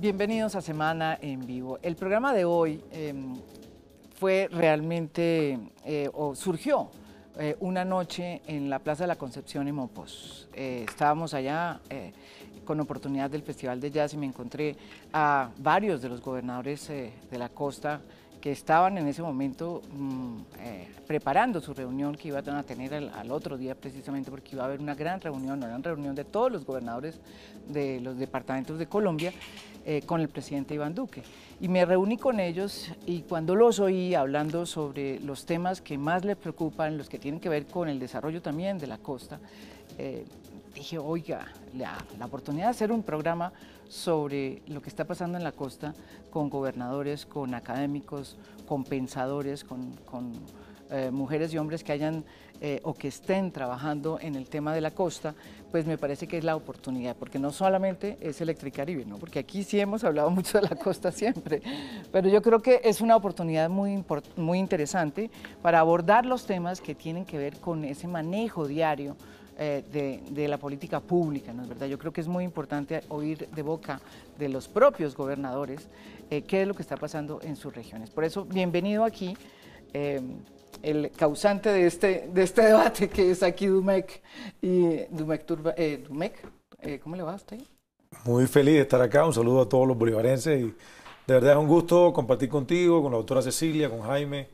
Bienvenidos a Semana en Vivo. El programa de hoy fue realmente, o surgió una noche en la Plaza de la Concepción en Monpós. Estábamos allá con oportunidad del Festival de Jazz y me encontré a varios de los gobernadores de la costa que estaban en ese momento preparando su reunión que iban a tener al otro día precisamente porque iba a haber una gran reunión de todos los gobernadores de los departamentos de Colombia con el presidente Iván Duque. Y me reuní con ellos y cuando los oí hablando sobre los temas que más les preocupan, los que tienen que ver con el desarrollo también de la costa, dije, oiga, la oportunidad de hacer un programa sobre lo que está pasando en la costa con gobernadores, con académicos, con pensadores, con mujeres y hombres que hayan o que estén trabajando en el tema de la costa, pues me parece que es la oportunidad, porque no solamente es Electricaribe, ¿no? Porque aquí sí hemos hablado mucho de la costa siempre, pero yo creo que es una oportunidad muy interesante para abordar los temas que tienen que ver con ese manejo diario de la política pública, ¿no es verdad? Yo creo que es muy importante oír de boca de los propios gobernadores qué es lo que está pasando en sus regiones. Por eso, bienvenido aquí, el causante de este debate que es aquí Dumek y Dumek, ¿cómo le va a usted? Muy feliz de estar acá, un saludo a todos los bolivarenses y de verdad es un gusto compartir contigo, con la doctora Cecilia, con Jaime,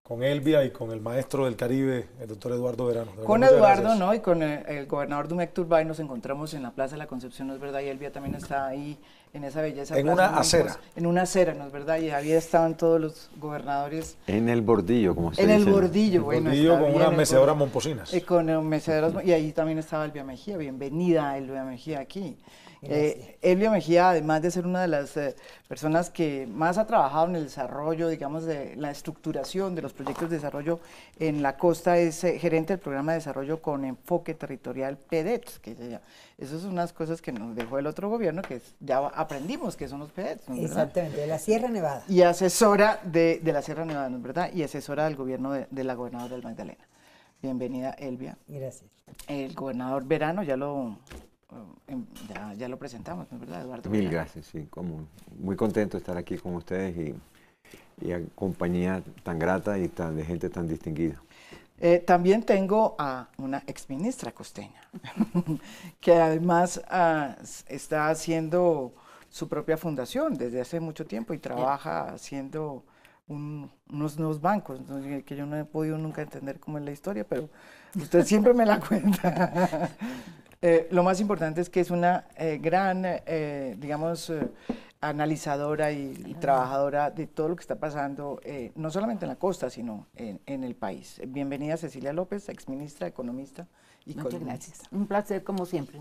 con Elvia y con el maestro del Caribe, el doctor Eduardo Verano. Con Eduardo, ¿no? Y con el gobernador Dumek Turbay nos encontramos en la Plaza de la Concepción, ¿no es verdad? Y Elvia también está ahí en esa belleza. En una acera. En una acera, ¿no es verdad? Y ahí estaban todos los gobernadores. En el bordillo, como se dice. En el bordillo, bueno. El bordillo con unas mecedoras momposinas. Con mecedoras, y ahí también estaba Elvia Mejía. Bienvenida, Elvia Mejía, aquí. Elvia Mejía, además de ser una de las personas que más ha trabajado en el desarrollo, digamos, de la estructuración de los proyectos de desarrollo en la costa, es gerente del programa de desarrollo con enfoque territorial PEDET, que esas son unas cosas que nos dejó el otro gobierno, que ya aprendimos que son los PEDET, ¿no es verdad? Exactamente, de la Sierra Nevada. Y asesora de la Sierra Nevada, ¿no es verdad? Y asesora del gobierno de la gobernadora del Magdalena. Bienvenida, Elvia. Gracias. El gobernador Verano ya lo presentamos, ¿no es verdad, Eduardo? Mil gracias, sí, muy contento de estar aquí con ustedes y a compañía tan grata y de gente tan distinguida. También tengo a una exministra costeña, que además está haciendo su propia fundación desde hace mucho tiempo y trabaja haciendo unos nuevos bancos, que yo no he podido nunca entender cómo es la historia, pero usted siempre me la cuenta. Lo más importante es que es una gran, digamos, analizadora y trabajadora de todo lo que está pasando, no solamente en la costa, sino en el país. Bienvenida Cecilia López, exministra, economista y Muchas gracias. Un placer como siempre.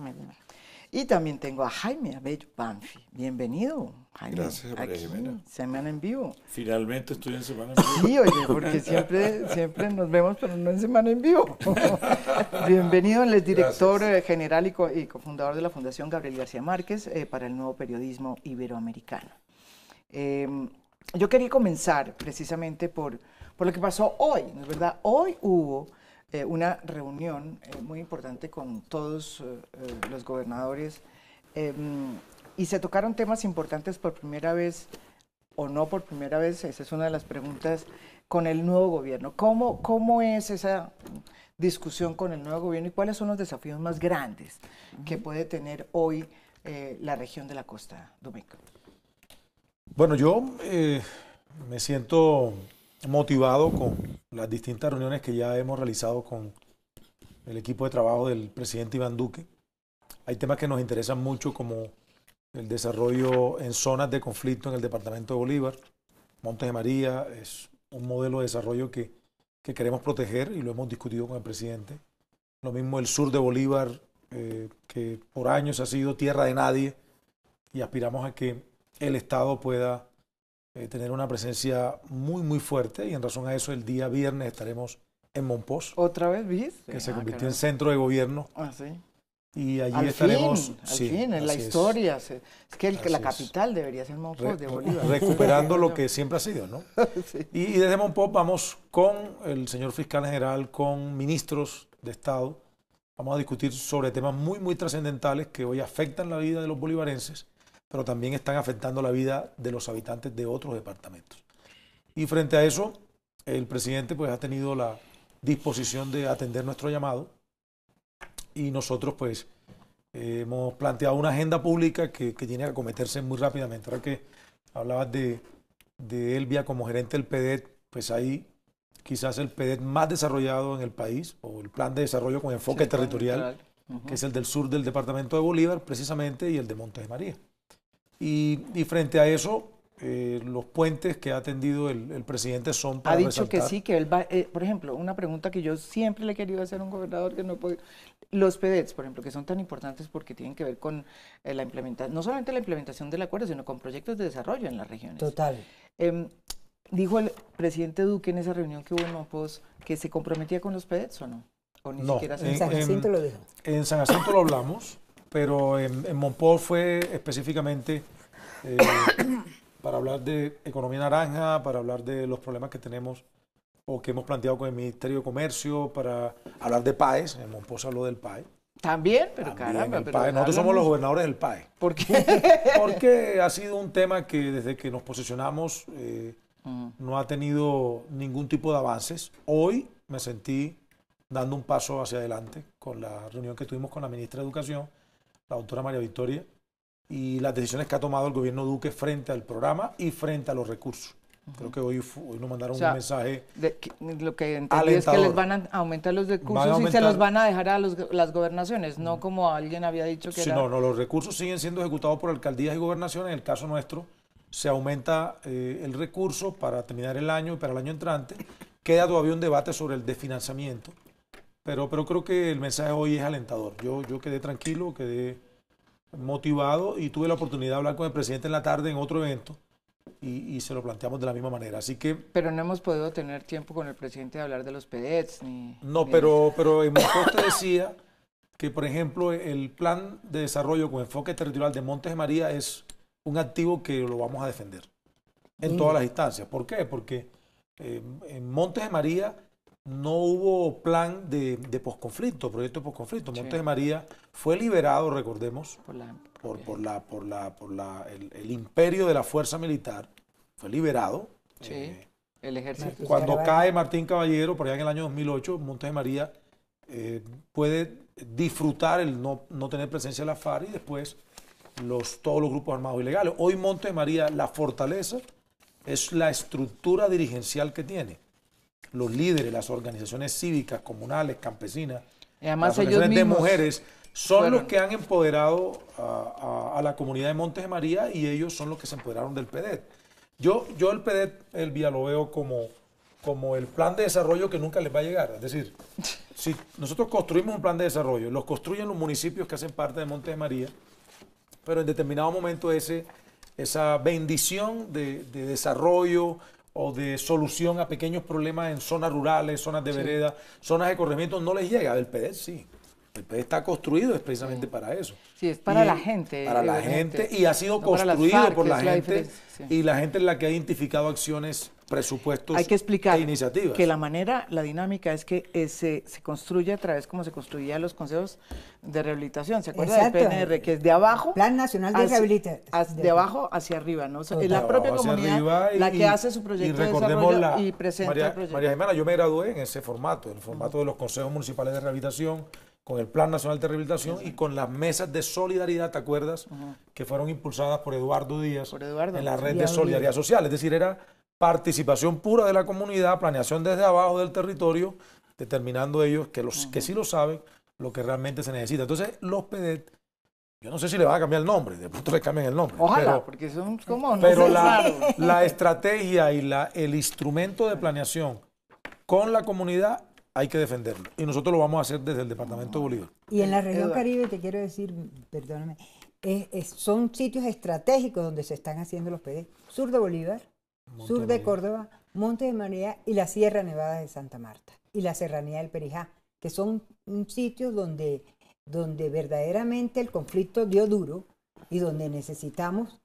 Y también tengo a Jaime Abello Banfi. Bienvenido, Jaime. Gracias, María Jimena. Semana en Vivo. Finalmente estoy en Semana en Vivo. Sí, oye, porque siempre nos vemos, pero no en Semana en Vivo. Bienvenido, él es director general y cofundador de la Fundación Gabriel García Márquez para el nuevo periodismo iberoamericano. Yo quería comenzar precisamente por lo que pasó hoy, ¿no es verdad? Hoy hubo una reunión muy importante con todos los gobernadores y se tocaron temas importantes por primera vez o no por primera vez, esa es una de las preguntas, con el nuevo gobierno. ¿Cómo es esa discusión con el nuevo gobierno y cuáles son los desafíos más grandes que puede tener hoy la región de la costa, Dumek? Bueno, yo me siento motivado con las distintas reuniones que ya hemos realizado con el equipo de trabajo del presidente Iván Duque. Hay temas que nos interesan mucho como el desarrollo en zonas de conflicto en el departamento de Bolívar. Montes de María es un modelo de desarrollo que queremos proteger y lo hemos discutido con el presidente. Lo mismo el sur de Bolívar, que por años ha sido tierra de nadie y aspiramos a que el Estado pueda tener una presencia muy fuerte y en razón a eso el día viernes estaremos en Monpós. ¿Otra vez, viste? Que se convirtió en centro de gobierno. Ah, sí. Y allí estaremos. Al fin, en la historia. Es que la capital debería ser Monpós de Bolívar. Recuperando lo que siempre ha sido, ¿no? Sí. Y desde Monpós vamos con el señor fiscal general, con ministros de Estado. Vamos a discutir sobre temas muy trascendentales que hoy afectan la vida de los bolivarenses, pero también están afectando la vida de los habitantes de otros departamentos. Y frente a eso, el presidente pues ha tenido la disposición de atender nuestro llamado y nosotros pues hemos planteado una agenda pública que tiene que acometerse muy rápidamente. Ahora que hablabas de Elvia como gerente del PEDET, pues ahí quizás el PEDET más desarrollado en el país, o el plan de desarrollo con enfoque territorial, que es el del sur del departamento de Bolívar, precisamente, y el de Montes de María. Y frente a eso, los puentes que ha atendido el presidente son para Ha dicho resaltar. que sí, que él va, por ejemplo, una pregunta que yo siempre le he querido hacer a un gobernador que no he podido. Los PEDETs, por ejemplo, que son tan importantes porque tienen que ver con la implementación, no solamente la implementación del acuerdo, sino con proyectos de desarrollo en las regiones. Total. ¿Dijo el presidente Duque en esa reunión que hubo en Monpós que se comprometía con los PEDETs o no? ¿O ni siquiera se En San Jacinto lo dijo. En San Jacinto lo hablamos, pero en Monpós fue específicamente para hablar de economía naranja, para hablar de los problemas que tenemos o que hemos planteado con el Ministerio de Comercio, para hablar de PAES. En Monpós habló del PAE. También, pero También caramba. el Pero PAE. Nosotros somos los gobernadores del PAE. ¿Por qué? Porque ha sido un tema que desde que nos posicionamos no ha tenido ningún tipo de avances. Hoy me sentí dando un paso hacia adelante con la reunión que tuvimos con la ministra de Educación, la doctora María Victoria, y las decisiones que ha tomado el gobierno Duque frente al programa y frente a los recursos. Creo que hoy nos mandaron un mensaje Lo que entendí alentador. es que les van a aumentar los recursos y se los van a dejar a las gobernaciones, no como alguien había dicho que sí, era... no, los recursos siguen siendo ejecutados por alcaldías y gobernaciones. En el caso nuestro, se aumenta el recurso para terminar el año y para el año entrante. Queda todavía un debate sobre el desfinanciamiento, pero creo que el mensaje hoy es alentador. Yo quedé tranquilo, quedé motivado y tuve la oportunidad de hablar con el presidente en la tarde en otro evento y se lo planteamos de la misma manera. Así que... Pero no hemos podido tener tiempo con el presidente de hablar de los PEDETs ni... No, pero en Monpós te decía que, por ejemplo, el plan de desarrollo con enfoque territorial de Montes de María es un activo que lo vamos a defender en todas las instancias. ¿Por qué? Porque en Montes de María no hubo plan de posconflicto, proyecto de posconflicto. Sí. Montes de María fue liberado, recordemos, por el imperio de la fuerza militar, fue liberado. Sí, el ejército. Cuando cae Martín Caballero, por allá en el año 2008, Montes de María puede disfrutar el no tener presencia de la FARC y después todos los grupos armados ilegales. Hoy Montes de María, la fortaleza es la estructura dirigencial que tiene. Los líderes, las organizaciones cívicas, comunales, campesinas, Y además las ellos organizaciones de mismos mujeres, son fueron- los que han empoderado a la comunidad de Montes de María y ellos son los que se empoderaron del PEDET. Yo el PEDET, Elvia, lo veo como el plan de desarrollo que nunca les va a llegar. Es decir, si nosotros construimos un plan de desarrollo, los construyen los municipios que hacen parte de Montes de María, pero en determinado momento esa bendición de desarrollo o de solución a pequeños problemas en zonas rurales, zonas de vereda, zonas de corregimiento, no les llega. El PEDET sí. El PEDET está construido expresamente para eso. Sí, es para Y la gente. Para la evidentemente. gente y ha sido No para las construido FARC, por que la es la gente diferencia, sí. y la gente es la que ha identificado acciones, presupuestos Hay que explicar e iniciativas. que la dinámica es que se construye a través como se construían los consejos de rehabilitación. ¿Se acuerda del Exacto. PNR? Que es de abajo, Plan Nacional de Rehabilitación. de abajo hacia arriba, ¿no? O sea, es la De propia abajo hacia comunidad arriba la que hace su proyecto de desarrollo y presenta el proyecto. María Jimena, yo me gradué en ese formato, en el formato de los consejos municipales de rehabilitación, con el Plan Nacional de Rehabilitación y con las mesas de solidaridad, ¿te acuerdas? Que fueron impulsadas por Eduardo Díaz Por Eduardo. en la red de Díaz solidaridad social. Es decir, era participación pura de la comunidad, planeación desde abajo del territorio, determinando ellos que sí lo saben, lo que realmente se necesita. Entonces, los PEDET, yo no sé si le van a cambiar el nombre, de pronto le cambian el nombre. Ojalá, porque son como... no Pero sé, claro. la estrategia y el instrumento de planeación con la comunidad hay que defenderlo. Y nosotros lo vamos a hacer desde el Departamento de Bolívar. Y en la región Eduardo. Caribe, te quiero decir, perdóname, son sitios estratégicos donde se están haciendo los PEDET. Sur de Bolívar, sur de Córdoba, Monte de María y la Sierra Nevada de Santa Marta y la Serranía del Perijá, que son sitios donde verdaderamente el conflicto dio duro y donde necesitamos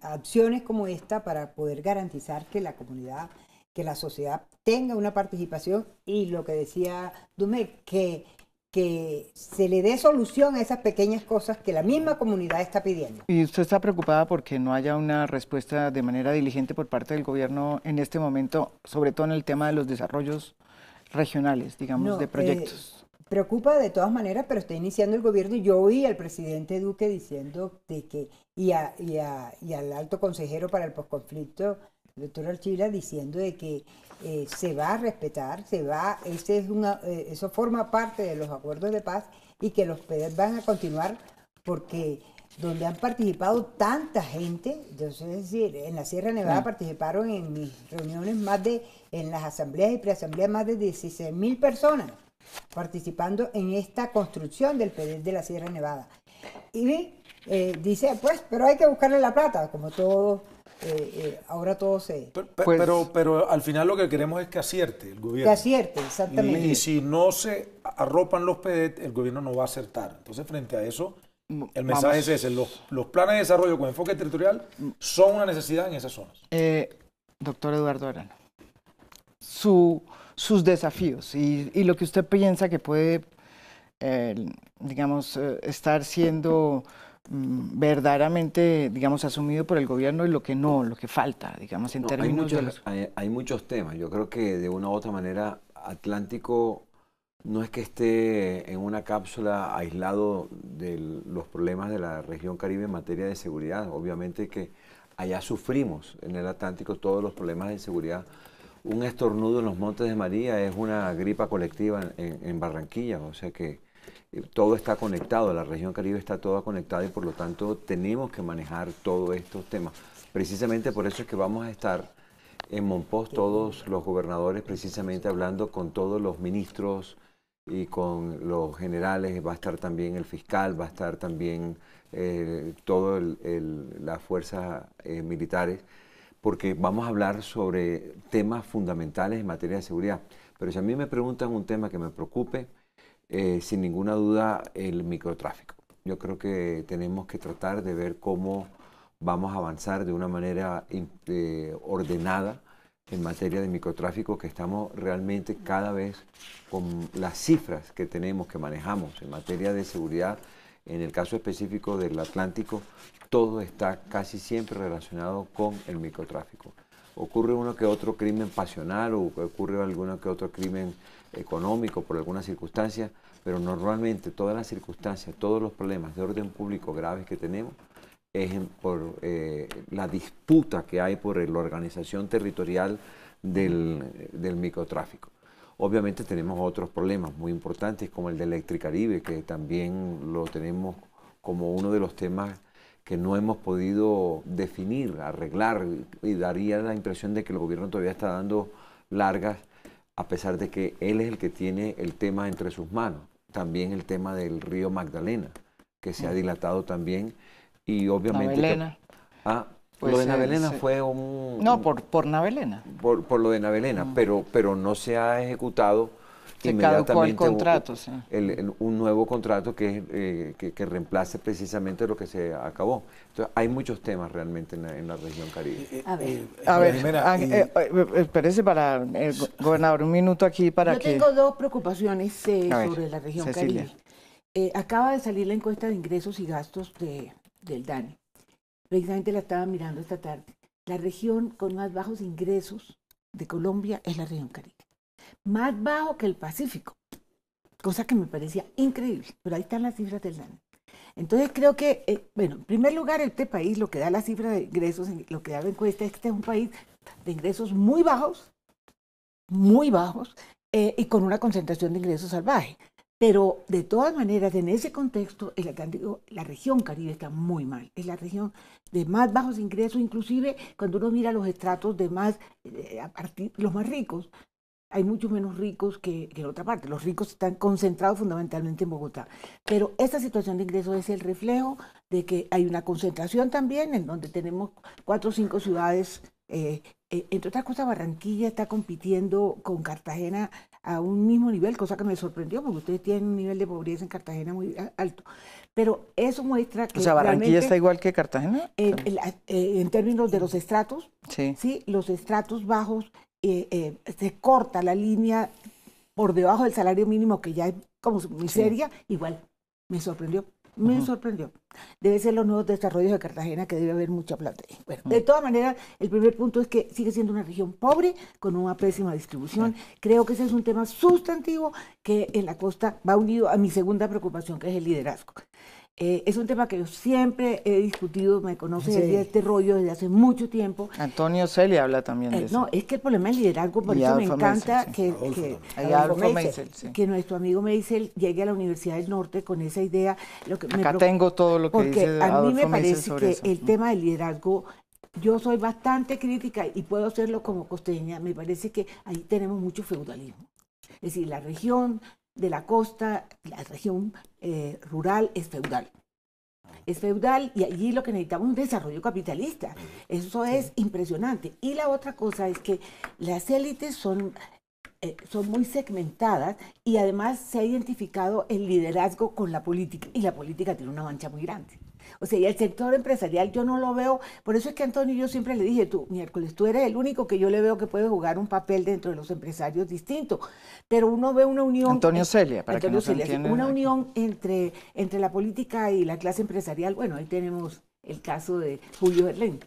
acciones como esta para poder garantizar que la comunidad, que la sociedad tenga una participación y lo que decía Dumé, que que se le dé solución a esas pequeñas cosas que la misma comunidad está pidiendo. ¿Y usted está preocupada porque no haya una respuesta de manera diligente por parte del gobierno en este momento, sobre todo en el tema de los desarrollos regionales, digamos, No, de proyectos? Preocupa de todas maneras, pero está iniciando el gobierno y yo oí al presidente Duque diciendo de que, y al alto consejero para el posconflicto, el doctor Archila, diciendo de que se va a respetar, eso forma parte de los acuerdos de paz y que los PEDES van a continuar porque donde han participado tanta gente, es decir, en la Sierra Nevada participaron en mis reuniones en las asambleas y preasambleas más de 16,000 personas participando en esta construcción del PEDES de la Sierra Nevada. Y dice, pues, pero hay que buscarle la plata, como todo. Ahora todo se... Pero al final lo que queremos es que acierte el gobierno. Que acierte, exactamente. Y si no se arropan los PEDET, el gobierno no va a acertar. Entonces, frente a eso, el mensaje es ese. Los planes de desarrollo con enfoque territorial son una necesidad en esas zonas. Doctor Eduardo Arana, sus desafíos y lo que usted piensa que puede, digamos, estar siendo verdaderamente, digamos, asumido por el gobierno y lo que no, lo que falta, digamos, en términos de los... Hay muchos temas. Yo creo que de una u otra manera Atlántico no es que esté en una cápsula aislado de los problemas de la región Caribe en materia de seguridad. Obviamente que allá sufrimos en el Atlántico todos los problemas de seguridad. Un estornudo en los Montes de María es una gripa colectiva en Barranquilla, o sea que todo está conectado, la región Caribe está toda conectada y por lo tanto tenemos que manejar todos estos temas. Precisamente por eso es que vamos a estar en Monpós todos los gobernadores precisamente hablando con todos los ministros y con los generales, va a estar también el fiscal, va a estar también todas las fuerzas militares, porque vamos a hablar sobre temas fundamentales en materia de seguridad. Pero si a mí me preguntan un tema que me preocupe, sin ninguna duda el microtráfico. Yo creo que tenemos que tratar de ver cómo vamos a avanzar de una manera ordenada en materia de microtráfico, que estamos realmente cada vez con las cifras que tenemos, que manejamos en materia de seguridad. En el caso específico del Atlántico, todo está casi siempre relacionado con el microtráfico. Ocurre uno que otro crimen pasional o ocurre alguno que otro crimen económico por alguna circunstancia, pero normalmente todas las circunstancias, todos los problemas de orden público graves que tenemos es por la disputa que hay por la organización territorial del microtráfico. Obviamente tenemos otros problemas muy importantes como el de Electricaribe, que también lo tenemos como uno de los temas que no hemos podido definir, arreglar, y daría la impresión de que el gobierno todavía está dando largas, a pesar de que él es el que tiene el tema entre sus manos. También el tema del río Magdalena, que se ha dilatado también, y obviamente... Navelena. Pues lo de Navelena fue un... No, por Navelena. Por lo de Navelena, pero no se ha ejecutado se caducó el contrato, un nuevo contrato que reemplace precisamente lo que se acabó. Entonces, hay muchos temas realmente en la región Caribe. A ver, espérese para el gobernador, un minuto aquí para Yo que... tengo dos preocupaciones sobre la región Cecilia. Caribe. Acaba de salir la encuesta de ingresos y gastos del DANE. Precisamente la estaba mirando esta tarde. La región con más bajos ingresos de Colombia es la región Caribe. Más bajo que el Pacífico, cosa que me parecía increíble, pero ahí están las cifras del DANE. Entonces creo que, bueno, en primer lugar, este país, lo que da la cifra de ingresos, lo que da la encuesta es que este es un país de ingresos muy bajos, y con una concentración de ingresos salvaje. Pero de todas maneras, en ese contexto, el Atlántico, la región Caribe está muy mal. Es la región de más bajos ingresos, inclusive cuando uno mira los estratos de más, los más ricos, hay muchos menos ricos que en otra parte. Los ricos están concentrados fundamentalmente en Bogotá. Pero esta situación de ingresos es el reflejo de que hay una concentración también en donde tenemos 4 o 5 ciudades. Entre otras cosas, Barranquilla está compitiendo con Cartagena a un mismo nivel, cosa que me sorprendió porque ustedes tienen un nivel de pobreza en Cartagena muy alto. Pero eso muestra que... O sea, ¿Barranquilla está igual que Cartagena? En términos de los estratos, sí, los estratos bajos, se corta la línea por debajo del salario mínimo, que ya es como miseria, igual me sorprendió. Me sorprendió. Debe ser los nuevos desarrollos de Cartagena, que debe haber mucha plata ahí. Bueno, de todas maneras, el primer punto es que sigue siendo una región pobre, con una pésima distribución. Creo que ese es un tema sustantivo que en la costa va unido a mi segunda preocupación, que es el liderazgo. Es un tema que yo siempre he discutido, me conoces de este rollo desde hace mucho tiempo. Antonio Celia habla también de eso. No, es que el problema del liderazgo, por eso me encanta Adolfo Meisel, que nuestro amigo Meisel llegue a la Universidad del Norte con esa idea. Acá tengo todo lo que dice Adolfo Meisel. Porque a mí me parece sobre que eso. el tema del liderazgo, yo soy bastante crítica y puedo hacerlo como costeña, me parece que ahí tenemos mucho feudalismo. Es decir, la región de la costa, la región rural es feudal. Es feudal y allí lo que necesitamos es un desarrollo capitalista. Eso es impresionante. Y la otra cosa es que las élites son muy segmentadas y además se ha identificado el liderazgo con la política y la política tiene una mancha muy grande. O sea, y el sector empresarial yo no lo veo, por eso es que Antonio, yo siempre le dije, tú, miércoles, tú eres el único que yo le veo que puede jugar un papel dentro de los empresarios distinto, pero uno ve una unión... Antonio Celia, para que no se entienda. Una unión entre la política y la clase empresarial. Bueno, ahí tenemos el caso de Julio Berlén,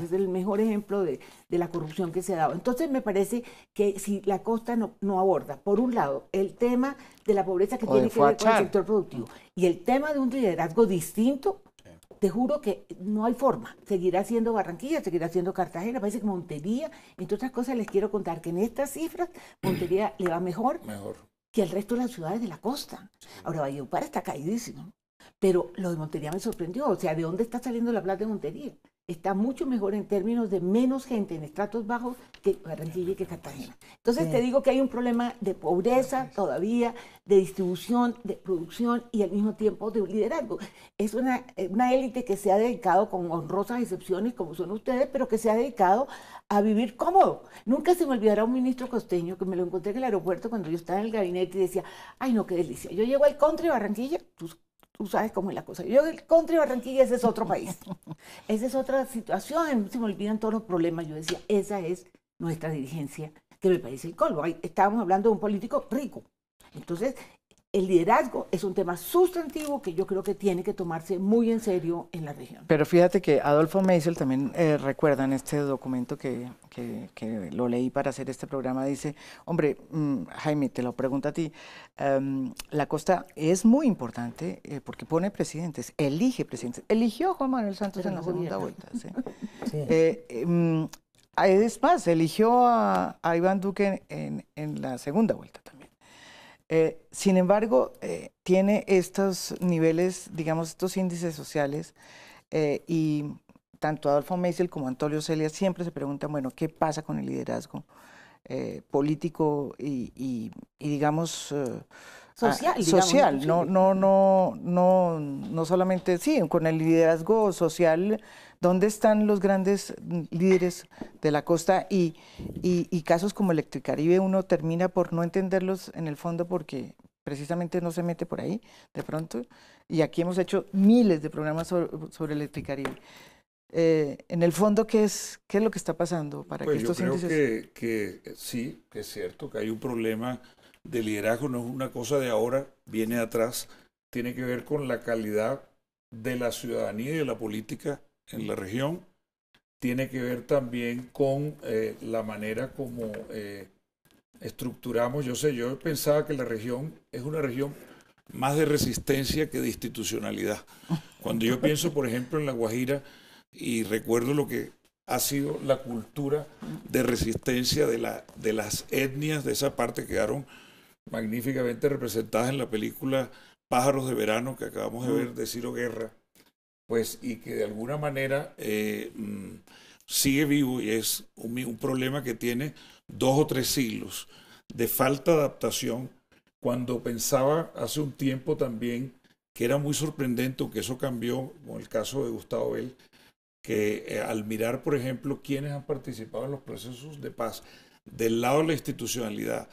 es el mejor ejemplo de la corrupción que se ha dado. Entonces me parece que si la costa no aborda, por un lado, el tema de la pobreza que tiene que ver con el sector productivo y el tema de un liderazgo distinto, te juro que no hay forma. Seguirá siendo Barranquilla, seguirá siendo Cartagena, parece que Montería, entre otras cosas les quiero contar que en estas cifras Montería le va mejor que el resto de las ciudades de la costa. Ahora Valledupar está caídísimo, pero lo de Montería me sorprendió, o sea, ¿de dónde está saliendo la plata de Montería? Está mucho mejor en términos de menos gente en estratos bajos que Barranquilla y que Cartagena. Entonces te digo que hay un problema de pobreza todavía, de distribución, de producción y al mismo tiempo de liderazgo. Es una élite que se ha dedicado, con honrosas excepciones como son ustedes, pero que se ha dedicado a vivir cómodo. Nunca se me olvidará un ministro costeño que me lo encontré en el aeropuerto cuando yo estaba en el gabinete y decía, ay no, qué delicia. Yo llego al country de Barranquilla, tú sabes cómo es la cosa. Yo el country de Barranquilla, ese es otro país. Esa es otra situación, se me olvidan todos los problemas. Yo decía, esa es nuestra dirigencia, que me parece el colmo. Ahí estábamos hablando de un político rico. Entonces, el liderazgo es un tema sustantivo que yo creo que tiene que tomarse muy en serio en la región. Pero fíjate que Adolfo Meisel también recuerda en este documento que lo leí para hacer este programa, dice, hombre, Jaime, te lo pregunto a ti, la costa es muy importante porque pone presidentes, elige presidentes, eligió a Juan Manuel Santos en la segunda vuelta. ¿Sí? Es más, eligió a Iván Duque en la segunda vuelta también. Sin embargo, tiene estos niveles, digamos, estos índices sociales y tanto Adolfo Meisel como Antonio Celia siempre se preguntan, bueno, ¿qué pasa con el liderazgo político y digamos, social? No solamente, sí, con el liderazgo social, ¿dónde están los grandes líderes de la costa? Y casos como Electricaribe uno termina por no entenderlos en el fondo porque precisamente no se mete por ahí de pronto. Y aquí hemos hecho miles de programas sobre Electricaribe. En el fondo, ¿qué es lo que está pasando para que estos índices... Yo creo que sí, que es cierto, que hay un problema de liderazgo, no es una cosa de ahora, viene atrás, tiene que ver con la calidad de la ciudadanía y de la política en la región, tiene que ver también con la manera como estructuramos. Yo pensaba que la región es una región más de resistencia que de institucionalidad. Cuando yo pienso, por ejemplo, en La Guajira, y recuerdo lo que ha sido la cultura de resistencia de las etnias de esa parte, quedaron magníficamente representadas en la película Pájaros de Verano que acabamos de ver de Ciro Guerra, pues, y que de alguna manera sigue vivo y es un problema que tiene 2 o 3 siglos de falta de adaptación. Cuando pensaba hace un tiempo también que era muy sorprendente, que eso cambió con el caso de Gustavo Bell, que al mirar, por ejemplo, quienes han participado en los procesos de paz del lado de la institucionalidad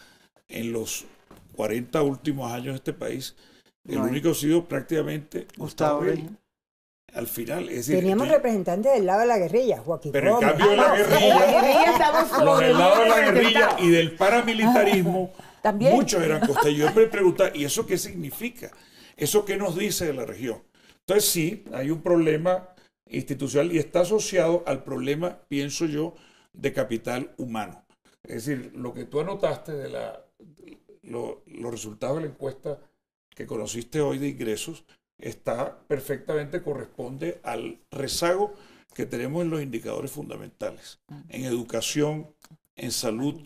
en los 40 últimos años de este país, el único ha sido prácticamente Gustavo Bell. Al final, es decir, teníamos representantes del lado de la guerrilla, Joaquín pero Gómez. En cambio de la guerrilla, los del lado de la guerrilla y del paramilitarismo También. Muchos eran costeños. Yo me preguntaba, ¿y eso qué significa? ¿Eso qué nos dice de la región? Entonces sí, hay un problema institucional y está asociado al problema, pienso yo, de capital humano. Es decir, lo que tú anotaste de los resultados de la encuesta que conociste hoy de ingresos está perfectamente, corresponde al rezago que tenemos en los indicadores fundamentales, en educación, en salud,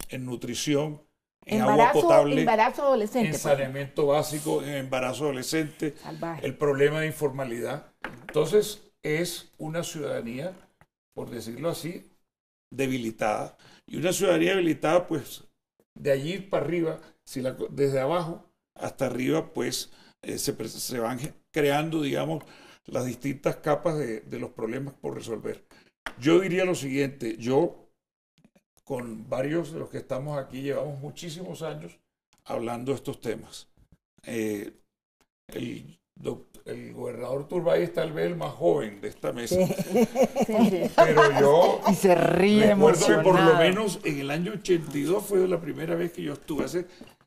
en nutrición, en agua potable, embarazo adolescente, en saneamiento básico, en embarazo adolescente, salvaje. el problema de informalidad. Entonces, es una ciudadanía, por decirlo así, debilitada. Y una ciudadanía debilitada, pues, de allí para arriba, desde abajo hasta arriba, pues, se van creando, digamos, las distintas capas de los problemas por resolver. Yo diría lo siguiente, yo con varios de los que estamos aquí llevamos muchísimos años hablando de estos temas. El gobernador Turbay es tal vez el más joven de esta mesa, pero yo y se ríe recuerdo que por lo emocionado. menos en el año 82 fue la primera vez que yo estuve, hace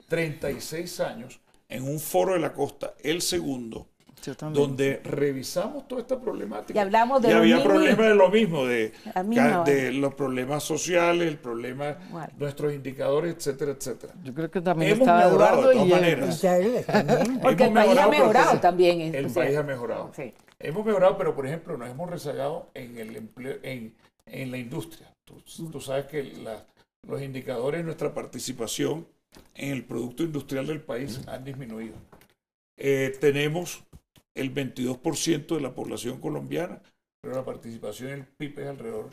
36 años, en un foro de la costa, el segundo, Yo también. donde revisamos toda esta problemática. Y hablamos de y lo había mismo. problemas de lo mismo, La misma de los problemas sociales, el problema, Bueno. nuestros indicadores, etcétera, etcétera. Yo creo que también Hemos estaba mejorado Eduardo de todas y él. maneras. También. Porque el Hemos país ha mejorado, mejorado pero también. El o sea, país ha mejorado. sí. Hemos mejorado, pero por ejemplo nos hemos rezagado en el empleo, en la industria. Tú sabes que los indicadores de nuestra participación en el producto industrial del país han disminuido. Tenemos el 22% de la población colombiana, pero la participación en el PIB es alrededor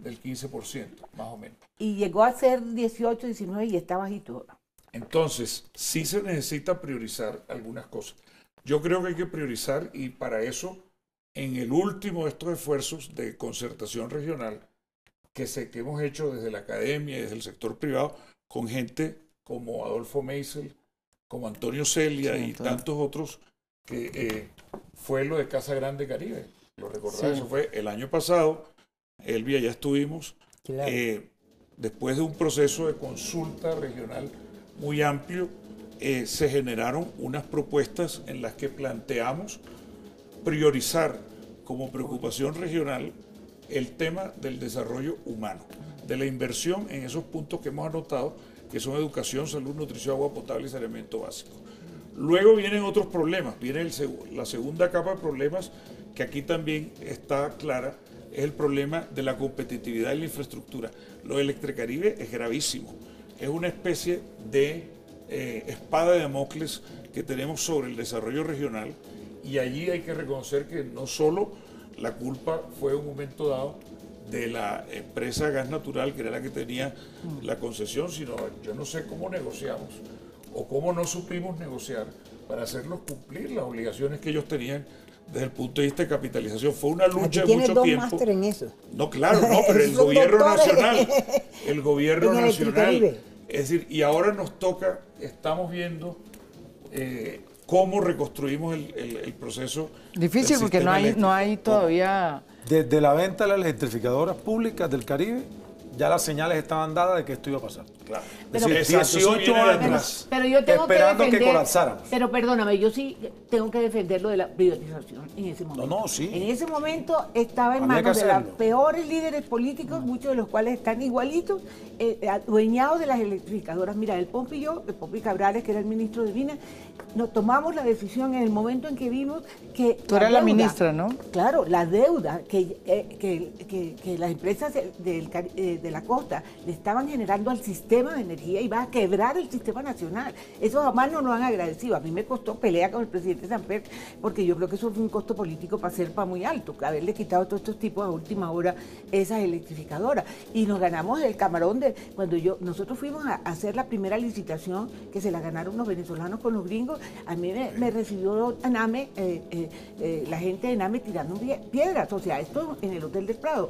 del 15%, más o menos. Y llegó a ser 18, 19 y está bajito. Entonces, sí se necesita priorizar algunas cosas. Yo creo que hay que priorizar y para eso, en el último de estos esfuerzos de concertación regional que hemos hecho desde la academia y desde el sector privado, con gente como Adolfo Meisel, como Antonio Celia y tantos otros, que fue lo de Casa Grande Caribe. Lo recordarás, eso fue el año pasado. Elvia, ya estuvimos. Claro. Después de un proceso de consulta regional muy amplio, se generaron unas propuestas en las que planteamos priorizar como preocupación regional el tema del desarrollo humano, de la inversión en esos puntos que hemos anotado, que son educación, salud, nutrición, agua potable y saneamiento básico. Luego vienen otros problemas, viene la segunda capa de problemas que aquí también está clara, es el problema de la competitividad y la infraestructura. Lo de Electricaribe es gravísimo, es una especie de espada de Damocles que tenemos sobre el desarrollo regional y allí hay que reconocer que no solo la culpa fue en un momento dado de la empresa Gas Natural, que era la que tenía la concesión, sino yo no sé cómo negociamos o cómo no supimos negociar para hacerlos cumplir las obligaciones que ellos tenían desde el punto de vista de capitalización. Fue una lucha de Tienes mucho dos tiempo. máster en eso. No, claro, no, pero el Son gobierno doctores. nacional, el gobierno En nacional, Electricaribe. es decir, y ahora nos toca, estamos viendo cómo reconstruimos el proceso. Difícil del porque sistema no eléctrico. hay todavía. Desde la venta de las electrificadoras públicas del Caribe, ya las señales estaban dadas de que esto iba a pasar. Claro. Es decir, Exacto, eso 18 viene de años atrás. Pero yo tengo esperando que que defender, colapsáramos. pero perdóname, yo sí tengo que defender lo de la privatización en ese momento. No, sí. En ese momento estaba en Había que manos de los hacerlo. peores líderes políticos, muchos de los cuales están igualitos, adueñados de las electrificadoras. Mira, el Pompi Cabrales, que era el ministro de Minas, nos tomamos la decisión en el momento en que vimos que... Tú eras la ministra, ¿no? Claro, la deuda que las empresas de la costa le estaban generando al sistema de energía iba a quebrar el sistema nacional. Eso jamás no nos han agradecido. A mí me costó pelea con el presidente Samper porque yo creo que eso fue un costo político para Serpa muy alto, haberle quitado a todos estos tipos a última hora esas electrificadoras. Y nos ganamos el camarón de cuando nosotros fuimos a hacer la primera licitación que se la ganaron los venezolanos con los gringos. A mí me recibió ANAME, la gente de ANAME tirando piedras, o sea, esto en el Hotel del Prado.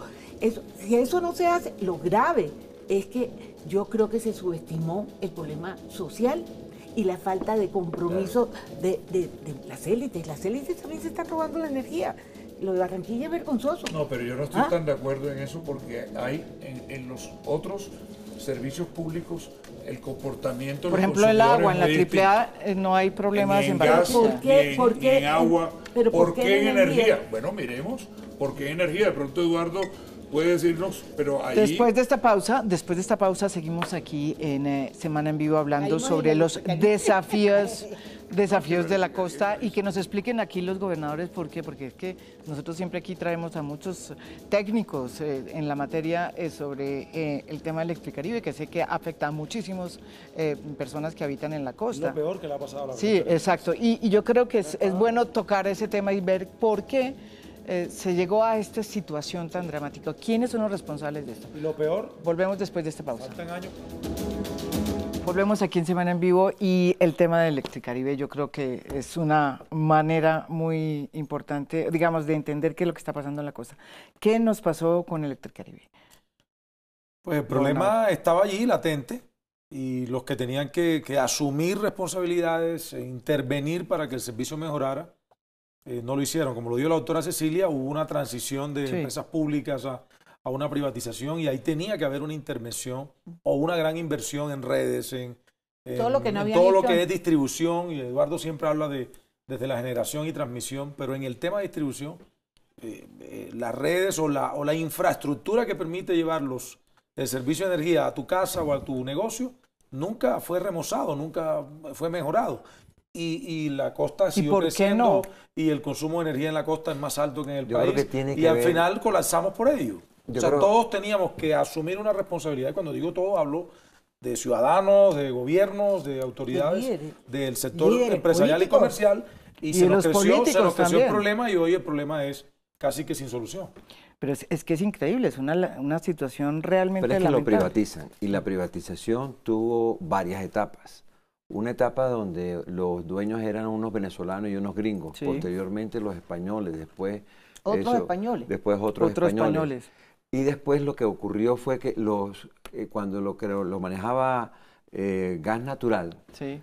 Si eso no se hace, lo grave es que yo creo que se subestimó el problema social y la falta de compromiso de las élites. Las élites también se están robando la energía. Lo de Barranquilla es vergonzoso. No, pero yo no estoy tan de acuerdo en eso porque hay en los otros servicios públicos el comportamiento de Por los ejemplo, el consumidores agua, en es la muy AAA distinto. no hay problemas Ni en en gas, Barranquilla. ¿Por qué? ni ¿Por ni qué? en agua. Pero ¿Por ¿por qué qué en en energía? energía? Bueno, miremos, ¿por qué en energía? De pronto Eduardo puede decirnos, pero ahí... Después de esta pausa seguimos aquí en Semana en Vivo hablando Caímos sobre en la los desafíos de la costa y que nos expliquen aquí los gobernadores por qué, porque es que nosotros siempre aquí traemos a muchos técnicos en la materia sobre el tema del Electricaribe, que sé que afecta a muchísimas personas que habitan en la Es costa. lo peor que le ha pasado a la Sí, región. exacto. Y yo creo que es bueno tocar ese tema y ver por qué se llegó a esta situación tan dramática. ¿Quiénes son los responsables de esto? Y lo peor, Volvemos después de esta pausa. faltan años. Volvemos aquí en Semana en Vivo y el tema de Electricaribe yo creo que es una manera muy importante, digamos, de entender qué es lo que está pasando en la costa. ¿Qué nos pasó con Electricaribe? Pues el problema estaba allí, latente, y los que tenían que asumir responsabilidades e intervenir para que el servicio mejorara, no lo hicieron. Como lo dijo la doctora Cecilia, hubo una transición de Sí. empresas públicas a una privatización y ahí tenía que haber una intervención o una gran inversión en redes, Todo lo que no en habían todo lo hecho. que es distribución, y Eduardo siempre habla desde la generación y transmisión, pero en el tema de distribución, las redes o la infraestructura que permite llevarlos el servicio de energía a tu casa o a tu negocio nunca fue remozado, nunca fue mejorado. Y la costa siguió por qué creciendo no? y el consumo de energía en la costa es más alto que en el Yo país. creo que tiene Y que al ver- final colapsamos por ello. Yo O sea, creo- todos teníamos que asumir una responsabilidad. Y cuando digo todos, hablo de ciudadanos, de gobiernos, de autoridades, líderes. del sector Líderes empresarial políticos. y comercial. Y Y se de nos los creció políticos el también. problema y hoy el problema es casi que sin solución. Pero es que es increíble, es una situación realmente Pero es que lo lamentable. privatizan y la privatización tuvo varias etapas. Una etapa donde los dueños eran unos venezolanos y unos gringos, Sí. posteriormente los españoles, después Otros españoles. después otros Otros españoles. españoles. Y después lo que ocurrió fue que cuando lo manejaba Gas Natural, Sí.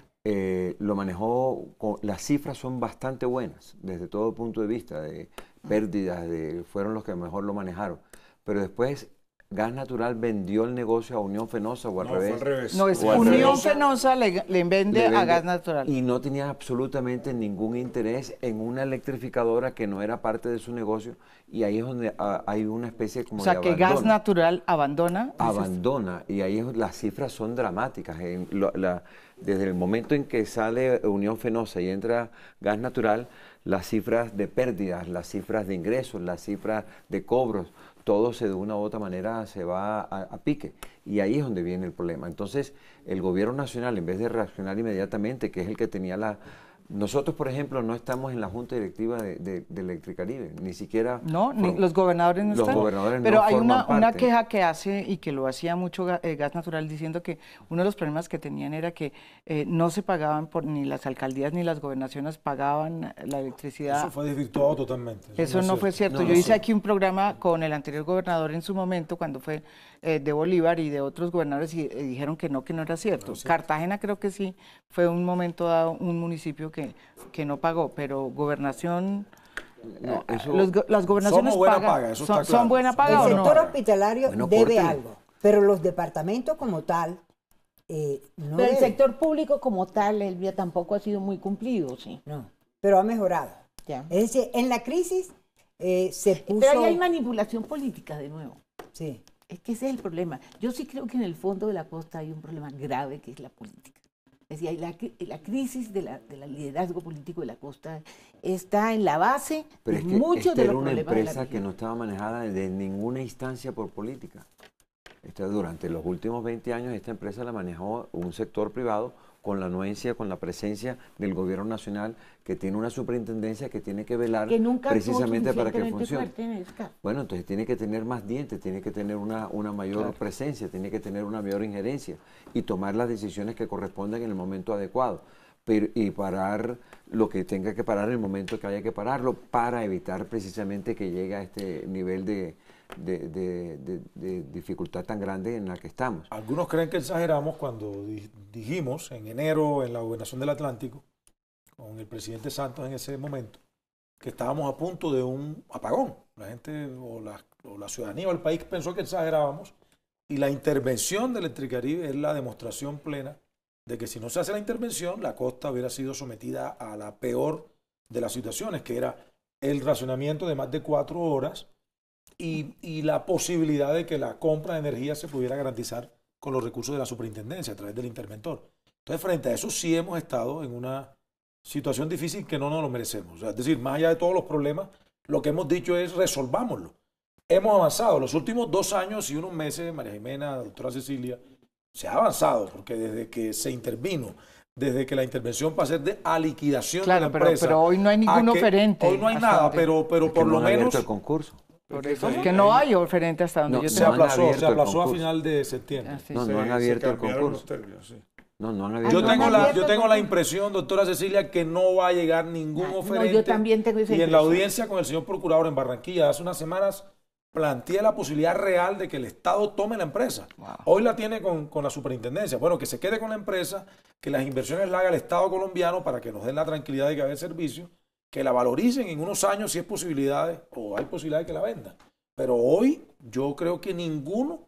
lo manejó, las cifras son bastante buenas desde todo punto de vista, de pérdidas, fueron los que mejor lo manejaron. Pero después Gas Natural vendió el negocio a Unión Fenosa o al No, fue revés. al revés. No, es O al Unión revés. Fenosa le vende Le a vende- Gas Natural. Y no tenía absolutamente ningún interés en una electrificadora que no era parte de su negocio. Y ahí es donde hay una especie como O sea, de que Gas abandono. Natural abandona. dices. Abandona, y ahí las cifras son dramáticas. Desde el momento en que sale Unión Fenosa y entra Gas Natural, las cifras de pérdidas, las cifras de ingresos, las cifras de cobros, todo de una u otra manera se va a pique. Y ahí es donde viene el problema. Entonces, el gobierno nacional, en vez de reaccionar inmediatamente, que es el que tenía Nosotros, por ejemplo, no estamos en la junta directiva de Electricaribe, ni siquiera... No, los gobernadores no los están. gobernadores no Pero hay forman una parte. queja que hace y que lo hacía mucho Gas Natural diciendo que uno de los problemas que tenían era que no se pagaban ni las alcaldías ni las gobernaciones pagaban la electricidad. Eso fue desvirtuado totalmente. Eso no fue cierto. No, Yo no, hice sí. aquí un programa con el anterior gobernador en su momento, cuando fue de Bolívar y de otros gobernadores, y dijeron que no era cierto. Cartagena creo que sí, fue un momento dado un municipio que no pagó, pero gobernación, No, eso- las gobernaciones Somos buena pagan. paga, eso está ¿Son claro. buena paga El o sector no? hospitalario Bueno, debe córtele. algo, pero los departamentos como tal no Pero el deben. sector público como tal, Elvia, tampoco ha sido muy cumplido, sí. No, pero ha mejorado. Ya. Es decir, en la crisis se puso... Pero ahí hay manipulación política de nuevo. Sí. Es que ese es el problema. Yo sí creo que en el fondo de la costa hay un problema grave que es la política. Es decir, la crisis del liderazgo político de la costa está en la base Pero de es que muchos esta de era los una problemas de la empresa que región. no estaba manejada de ninguna instancia por política. Durante los últimos 20 años esta empresa la manejó un sector privado con la anuencia, con la presencia del gobierno nacional, que tiene una superintendencia que tiene que velar Que nunca actuó precisamente para que suficientemente funcione. fuerte en el caso. Bueno, entonces tiene que tener más dientes, tiene que tener una mayor presencia, tiene que tener una mayor injerencia y tomar las decisiones que correspondan en el momento adecuado. Y parar lo que tenga que parar en el momento que haya que pararlo para evitar precisamente que llegue a este nivel de dificultad tan grande en la que estamos. Algunos creen que exageramos cuando dijimos en enero en la Gobernación del Atlántico, con el presidente Santos en ese momento, que estábamos a punto de un apagón. La gente o la ciudadanía o el país pensó que exagerábamos Y la intervención de Electricaribe es la demostración plena de que si no se hace la intervención, la costa hubiera sido sometida a la peor de las situaciones, que era el racionamiento de más de 4 horas y la posibilidad de que la compra de energía se pudiera garantizar con los recursos de la superintendencia a través del interventor. Entonces, frente a eso sí hemos estado en una situación difícil que no nos lo merecemos. O sea, es decir, más allá de todos los problemas, lo que hemos dicho es resolvámoslo. Hemos avanzado. Los últimos 2 años y unos meses, María Jimena, doctora Cecilia, se ha avanzado, porque desde que se intervino, desde que la intervención va a ser a liquidación de la empresa. Pero hoy no hay ningún oferente. Hoy no hay nada, pero por lo menos... el concurso. Por eso es que no hay oferente hasta donde yo Se aplazó a final de septiembre. No han abierto el concurso. No han abierto. Yo tengo la impresión, doctora Cecilia, que no va a llegar ningún oferente. Yo también tengo esa y en impresión. la audiencia con el señor procurador en Barranquilla hace unas semanas planteé la posibilidad real de que el Estado tome la empresa. Wow. Hoy la tiene con la superintendencia. Bueno, que se quede con la empresa, que las inversiones las haga el Estado colombiano para que nos den la tranquilidad de que va a haber servicio, que la valoricen en unos años si es posibilidades o hay posibilidad de que la vendan. Pero hoy yo creo que ninguno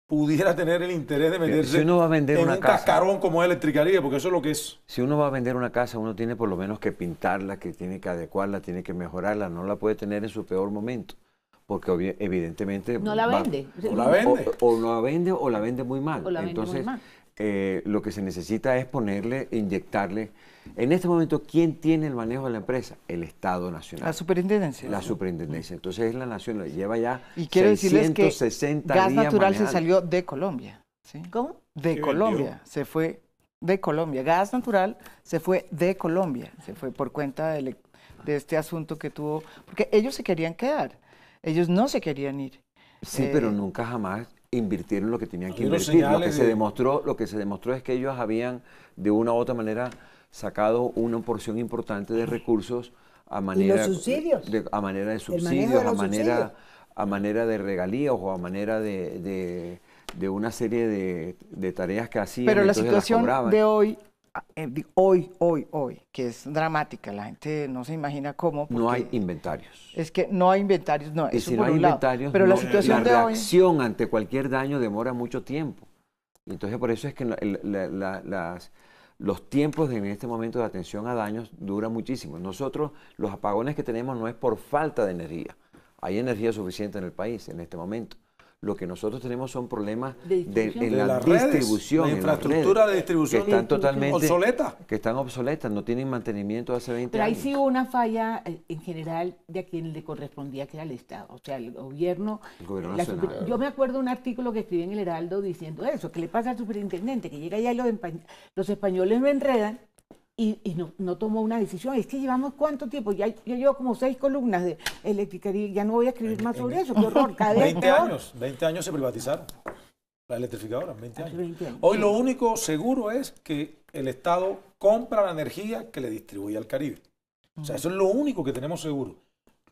pudiera tener el interés de meterse si uno va a vender en una un casa, cascarón como es Electricaribe, porque eso es lo que es. Si uno va a vender una casa, uno tiene por lo menos que pintarla, que tiene que adecuarla, tiene que mejorarla, no la puede tener en su peor momento, porque evidentemente... No la vende. No la vende. O no la vende o la vende muy mal. O la vende Entonces, muy mal. Lo que se necesita es ponerle, inyectarle. En este momento, ¿quién tiene el manejo de la empresa? El Estado Nacional. La superintendencia. La superintendencia. Entonces es la nación, lleva ya Y quiero decirles que 660 Gas días Natural se manejando. salió de Colombia. ¿Sí? ¿Cómo? De ¿Qué Colombia. vendió? Se fue de Colombia. Gas Natural se fue de Colombia. Se fue por cuenta de este asunto que tuvo. Porque ellos se querían quedar. Ellos no se querían ir. Sí, pero nunca jamás invirtieron lo que tenían que Hay unos invertir. señales Lo que se demostró es que ellos habían, de una u otra manera, sacado una porción importante de recursos a manera, los subsidios? A manera de manejo de subsidios, los subsidios. a manera de regalías o a manera de una serie de tareas que hacían. Pero la entonces las situación cobraban. de hoy, que es dramática, la gente no se imagina cómo. No hay porque inventarios. Es que no hay inventarios, no, Y eso si no por hay un lado. inventarios, Pero la no, situación de la hoy... reacción ante cualquier daño demora mucho tiempo. Y entonces por eso es que los tiempos en este momento de atención a daños duran muchísimo. Nosotros, los apagones que tenemos no es por falta de energía. Hay energía suficiente en el país en este momento. Lo que nosotros tenemos son problemas en De la las redes, distribución, la en las infraestructura redes, de distribución que están totalmente obsoleta. que están obsoletas, no tienen mantenimiento hace 20 Pero ahí años. sí hubo una falla en general de a quien le correspondía, que era el Estado, o sea, el gobierno. El gobierno la nacional. Yo me acuerdo de un artículo que escribí en el Heraldo diciendo eso, que le pasa al superintendente, que llega allá y los españoles lo enredan y no tomó una decisión. Es que llevamos cuánto tiempo, yo llevo como 6 columnas de Electricaribe, ya no voy a escribir más sobre eso, qué horror, cada vez 20 peor. años, 20 años se privatizaron las electrificadoras, 20 Hace años. 20 años. Hoy lo único seguro es que el Estado compra la energía que le distribuye al Caribe. O sea, eso es lo único que tenemos seguro.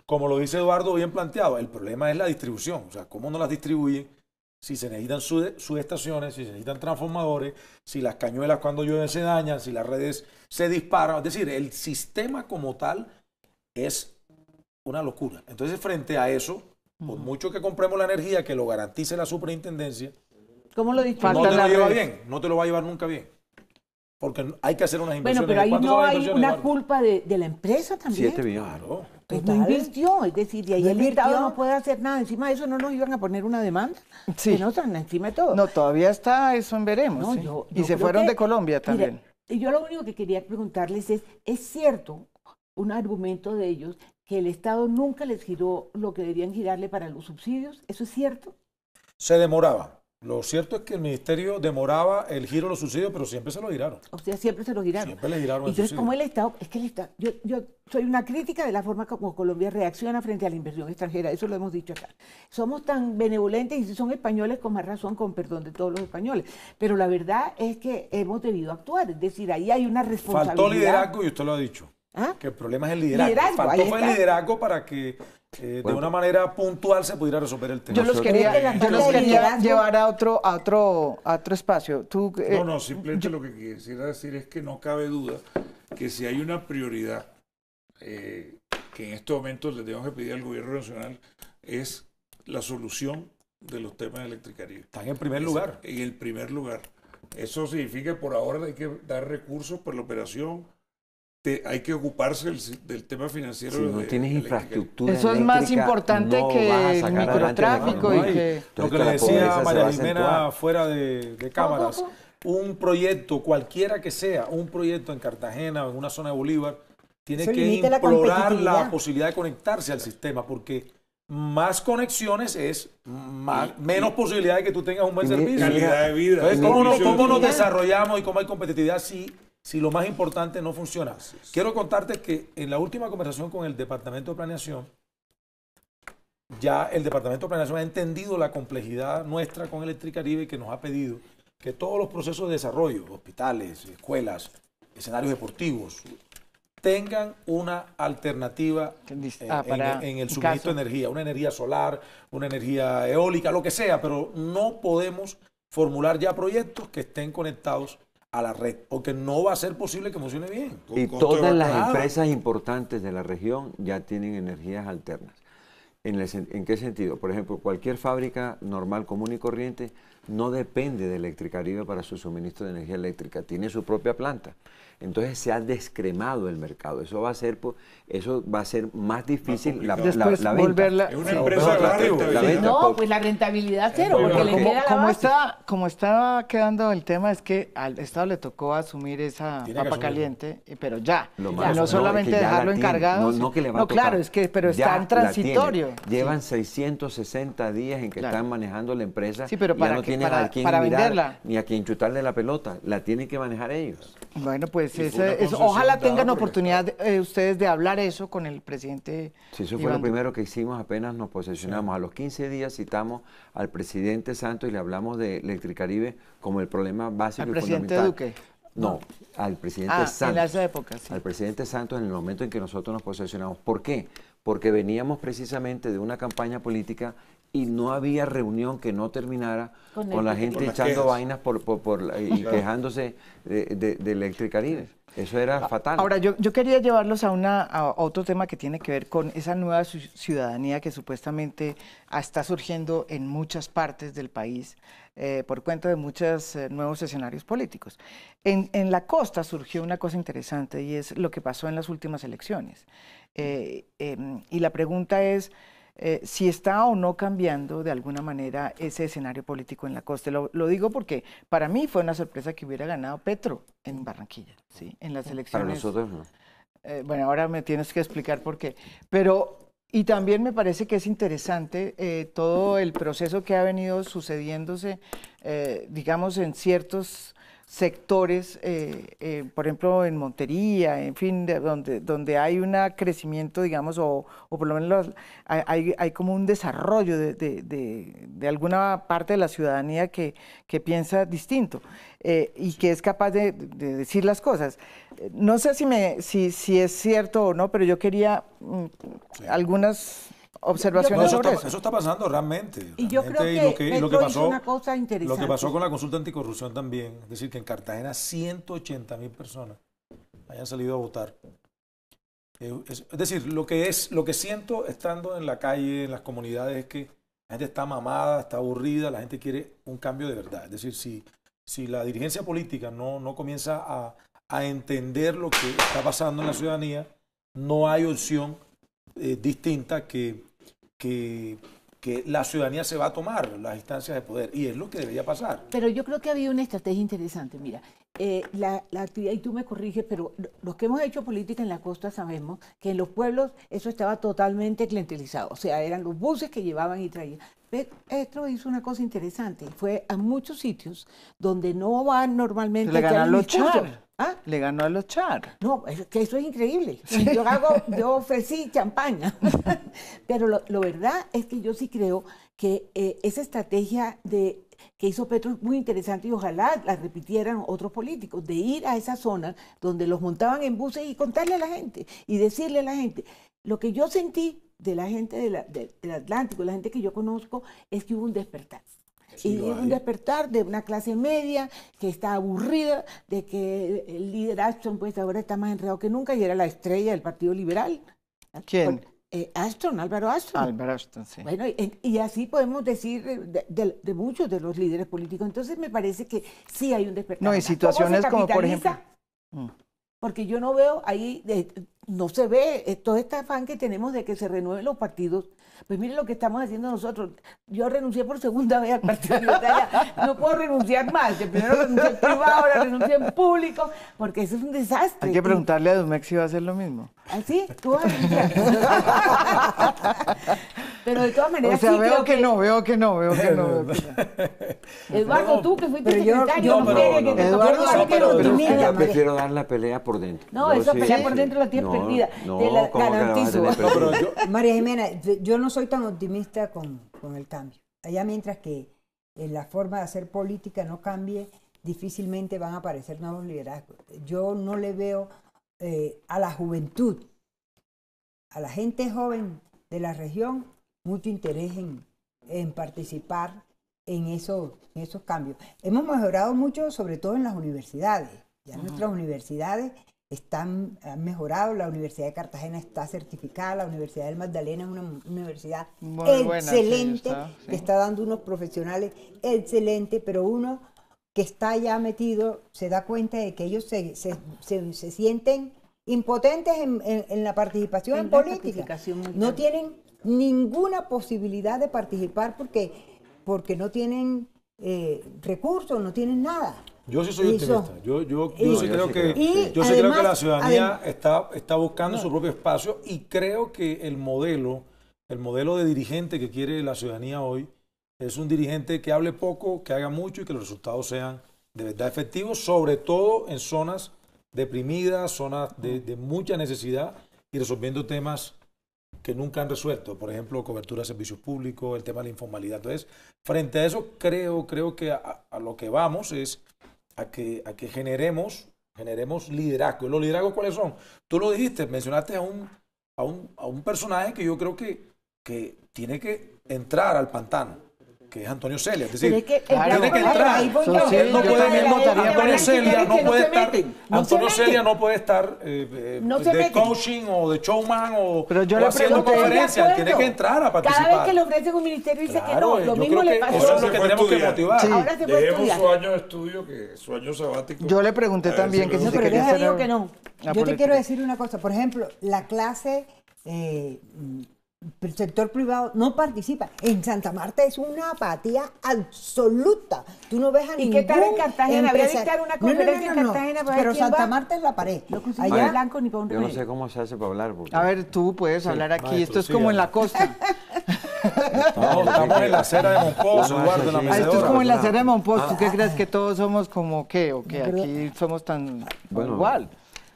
Como lo dice Eduardo, bien planteado, el problema es la distribución. O sea, cómo no las distribuyen, si se necesitan subestaciones, si se necesitan transformadores, si las cañuelas cuando llueve se dañan, si las redes se disparan. Es decir, el sistema como tal es una locura. Entonces, frente a eso, por mucho que compremos la energía que lo garantice la superintendencia, ¿Cómo lo no distribuyen? te la lo lleva red. bien, no te lo va a llevar nunca bien. Porque hay que hacer unas Bueno, inversiones. pero ahí ¿Cuántas no son las hay inversiones, una Eduardo? culpa de la empresa también. 7 billones. Claro. Pues no Total. invirtió, es decir, y ahí No el Estado invirtió. no puede hacer nada. Encima de eso no nos iban a poner una demanda. Sí. Que no están encima de todo. No, todavía está eso en veremos. No, ¿sí? yo Y se creo fueron que- de Colombia también. Mira, yo lo único que quería preguntarles es cierto un argumento de ellos que el Estado nunca les giró lo que deberían girarle para los subsidios? ¿Eso es cierto? Se demoraba. Lo cierto es que el ministerio demoraba el giro de los subsidios, pero siempre se lo giraron. O sea, siempre se los giraron. Siempre le giraron el Entonces, subsidio. como el Estado, es que el Estado, yo soy una crítica de la forma como Colombia reacciona frente a la inversión extranjera, eso lo hemos dicho acá. Somos tan benevolentes y si son españoles, con más razón, con perdón de todos los españoles. Pero la verdad es que hemos debido actuar, es decir, ahí hay una responsabilidad. Faltó liderazgo y usted lo ha dicho. ¿Ah? Que el problema es el liderazgo. Liderazgo, Faltó ahí fue el está. liderazgo para que de una manera puntual se pudiera resolver el tema. Yo los Nosotros- quería, Es que la yo falta los de quería liderazgo- llevar a otro espacio. Tú, No, simplemente lo que quisiera decir es que no cabe duda que si hay una prioridad que en estos momentos le tenemos que pedir al gobierno nacional es la solución de los temas de Electricaribe. Están en primer lugar. En el primer lugar. Eso significa que por ahora hay que dar recursos para la operación. Hay que ocuparse del tema financiero. Si no tienes infraestructura eso es más eléctrica, importante no que vas a el sacar adelante microtráfico la y economía. que... Lo Entonces, que le la decía pobreza se va María a Jimena acentuar. fuera de cámaras, un proyecto, cualquiera que sea, un proyecto en Cartagena o en una zona de Bolívar, tiene Eso que limita la implorar la competitividad. posibilidad de conectarse al sistema, porque más conexiones es menos posibilidad de que tú tengas un buen Y mi- servicio. Calidad de vida. Entonces, condiciones ¿cómo nos de vida. desarrollamos y cómo hay competitividad si lo más importante no funciona? Quiero contarte que en la última conversación con el Departamento de Planeación, ya el Departamento de Planeación ha entendido la complejidad nuestra con Electricaribe y que nos ha pedido que todos los procesos de desarrollo, hospitales, escuelas, escenarios deportivos, tengan una alternativa en el suministro de energía, una energía solar, una energía eólica, lo que sea, pero no podemos formular ya proyectos que estten conectados a la red, porque no va a ser posible que funcione bien. Con Y costo de todas las vacaciones. empresas importantes de la región ya tienen energías alternas. ¿En qué sentido? Por ejemplo, cualquier fábrica normal, común y corriente no depende de Electricaribe para su suministro de energía eléctrica, tiene su propia planta. Entonces se ha descremado el mercado. Eso va a ser más difícil la complicado. venta. volverla... Es una sí. empresa de baja La rentabilidad. venta. No, pues la rentabilidad cero, muy porque bajo. le queda la base. Como está quedando el tema es que al Estado le tocó asumir esa Tiene que papa asumirlo. caliente, pero ya. Lo Y más- no no, solamente es que ya dejarlo la tiene. encargado. No que le va a tocar. claro, pero Ya está en la transitorio. tiene. Llevan 660 días en que Claro. están manejando la empresa. Sí, pero y para ya no que- tienen para- a quién para mirar venderla. ni a quien chutarle la pelota. La tienen que manejar ellos. Bueno, pues Y fue una concesión ojalá dada tengan por el oportunidad ustedes de hablar eso con el presidente. Sí, eso fue Iván lo Duque. primero que hicimos apenas nos posesionamos. A los 15 días citamos al presidente Santos y le hablamos de Electricaribe como el problema básico ¿Al y presidente fundamental. Duque? No, al presidente En Santos. esa época, sí. Al presidente Santos en el momento en que nosotros nos posesionamos. ¿Por qué? Porque veníamos precisamente de una campaña política y no había reunión que no terminara con la gente Con las echando quejas. vainas y quejándose de Electricaribe. Eso era fatal. Ahora, yo quería llevarlos a otro tema que tiene que ver con esa nueva ciudadanía que supuestamente está surgiendo en muchas partes del país por cuenta de muchos nuevos escenarios políticos. En la costa surgió una cosa interesante y es lo que pasó en las últimas elecciones. Y la pregunta es si está o no cambiando de alguna manera ese escenario político en la costa. Lo digo porque para mí fue una sorpresa que hubiera ganado Petro en Barranquilla, ¿sí? En las Para elecciones. nosotros no. Bueno, ahora me tienes que explicar por qué. Pero, y también me parece que es interesante todo el proceso que ha venido sucediéndose, digamos, en ciertos sectores, por ejemplo, en Montería, en fin, donde hay un crecimiento, digamos, o por lo menos hay como un desarrollo de alguna parte de la ciudadanía que piensa distinto y que es capaz de decir las cosas. No sé si es cierto o no, pero yo quería algunas observaciones No, sobre eso. eso está pasando realmente. Y yo creo que lo que Petro pasó, hizo una cosa lo interesante. que pasó con la consulta anticorrupción también, es decir, que en Cartagena 180.000 personas hayan salido a votar. Es decir, lo que siento estando en la calle, en las comunidades, es que la gente está mamada, está aburrida, la gente quiere un cambio de verdad. Es decir, si la dirigencia política no comienza a entender lo que está pasando en la ciudadanía, no hay opción distinta que la ciudadanía se va a tomar las instancias de poder, y es lo que debería pasar. Pero yo creo que había una estrategia interesante. Mira, la actividad, y tú me corriges, pero los que hemos hecho política en la costa sabemos que en los pueblos eso estaba totalmente clientelizado. O sea, eran los buses que llevaban y traían. Petro hizo una cosa interesante. Fue a muchos sitios donde no van normalmente. Le ganó a los discursos. Char. ¿Ah? Le ganó a los Char. No, es que eso es increíble. Yo ofrecí champaña. Pero lo verdad es que yo sí creo que esa estrategia que hizo Petro es muy interesante y ojalá la repitieran otros políticos, de ir a esas zonas donde los montaban en buses y contarle a la gente y decirle a la gente. Lo que yo sentí de la gente del Atlántico, la gente que yo conozco, es que hubo un despertar. Y un despertar de una clase media que está aburrida de que el líder Ashton pues ahora está más enredado que nunca y era la estrella del Partido Liberal. ¿Quién? Álvaro Ashton. Álvaro Ashton, sí. Bueno, y así podemos decir de muchos de los líderes políticos. Entonces me parece que sí hay un despertar. No, y situaciones como, por ejemplo... Porque yo no veo ahí, no se ve todo este afán que tenemos de que se renueven los partidos. Pues mire lo que estamos haciendo nosotros. Yo renuncié por segunda vez al Partido Libertario. No puedo renunciar más. Primero renuncié en privado, ahora renuncié en público, porque eso es un desastre. Hay que preguntarle a Dumex si va a hacer lo mismo. ¿Ah, sí? ¿Tú vas a renunciar? Pero de todas maneras, o sea, sí veo creo que no, veo que no. Eduardo, tú que fuiste Pero yo- secretario, no, no, pero- que te Eduardo, tocó no, algo que pero- no pero- optimista. Yo prefiero dar la pelea por dentro. No, Yo esa sí, pelea sí, por sí. dentro la tienes perdida. No, Te la ¿cómo que la vas a garantizo. tener No, pero perdida? María Jimena, yo no soy tan optimista con el cambio. Allá mientras que la forma de hacer política no cambie, difícilmente van a aparecer nuevos liderazgos. Yo no le veo a la juventud, a la gente joven de la región, mucho interés en participar en esos cambios. Hemos mejorado mucho, sobre todo en las universidades. Ya nuestras universidades han mejorado. La Universidad de Cartagena está certificada, la Universidad del Magdalena es una universidad Muy buena, sí, excelente, está, sí. que está dando unos profesionales excelentes, pero uno que está ya metido se da cuenta de que ellos se sienten impotentes en la participación en la política. participación muy No grande. tienen ninguna posibilidad de participar porque no tienen recursos, no tienen nada. Yo sí soy Eso. optimista. Yo Y- sí creo que, Y yo sí creo que la además- ciudadanía está buscando su propio espacio y creo que el modelo de dirigente que quiere la ciudadanía hoy es un dirigente que hable poco, que haga mucho y que los resultados sean de verdad efectivos, sobre todo en zonas deprimidas, zonas de mucha necesidad y resolviendo temas que nunca han resuelto, por ejemplo, cobertura de servicios públicos, el tema de la informalidad. Entonces, frente a eso, creo que a lo que vamos es a que generemos liderazgo. ¿Los liderazgos cuáles son? Tú lo dijiste, mencionaste a un personaje que yo creo que tiene que entrar al pantano, que es Antonio Celia. Es decir, Pero es que tiene que entrar. ahí voy yo. Eso sí, Él no yo puede, también él no- votaría por Antonio él. Celia no Que no puede se estar, meten, no Antonio se Celia meten. no puede estar No se de meten. coaching o de showman o, Pero yo o le haciendo pregunté- conferencias. Él tiene acuerdo. que entrar a participar. Cada vez que le ofrecen un ministerio dice que Claro, no. Lo yo mismo creo le que pasó. eso es lo Se que fue a tenemos que estudiar. motivar. Sí. Ahora se fue a Dejemos estudiar. su año de estudio, su año sabático. Yo le pregunté A ver también si que lo si No, se pero quería deja, hacer digo que no. la Yo te política. quiero decir una cosa. Por ejemplo, la clase el sector privado no participa. En Santa Marta es una apatía absoluta. Tú no ves a ¿Y ningún qué tal en Cartagena? Voy a empresario. dictar una conferencia en Cartagena para ver Pero quién Santa va. Marta es la pared. No conseguí Allá, blanco ni para un Yo no remedio. sé cómo se hace para hablar. Porque... A ver, tú puedes hablar aquí. maestro, Esto es sí, como en ya. la costa. Estamos en la acera de Monpós, Eduardo, en la Ah, Ah, esto es mecedora. como en la acera de Monpós. ¿Tú qué crees que todos somos como qué? ¿O qué? Aquí somos tan Bueno, igual.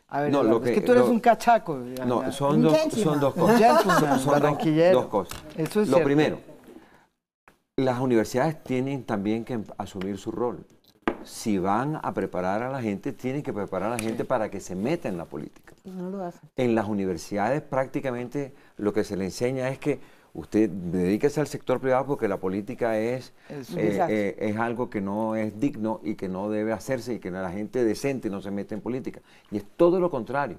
A ver, no, Eduardo, lo es que- que tú eres lo- un cachaco. No, son Un dos, gentleman. son dos Un cosas. gentleman, Son barranquillero. dos cosas. Eso es Lo cierto. primero, las universidades tienen también que asumir su rol. Si van a preparar a la gente, tienen que preparar a la gente para que se meta en la política. No lo hacen. En las universidades prácticamente lo que se le enseña es que usted dedíquese al sector privado porque la política es un desastre. algo que no es digno y que no debe hacerse y que la gente decente no se mete en política. Y es todo lo contrario.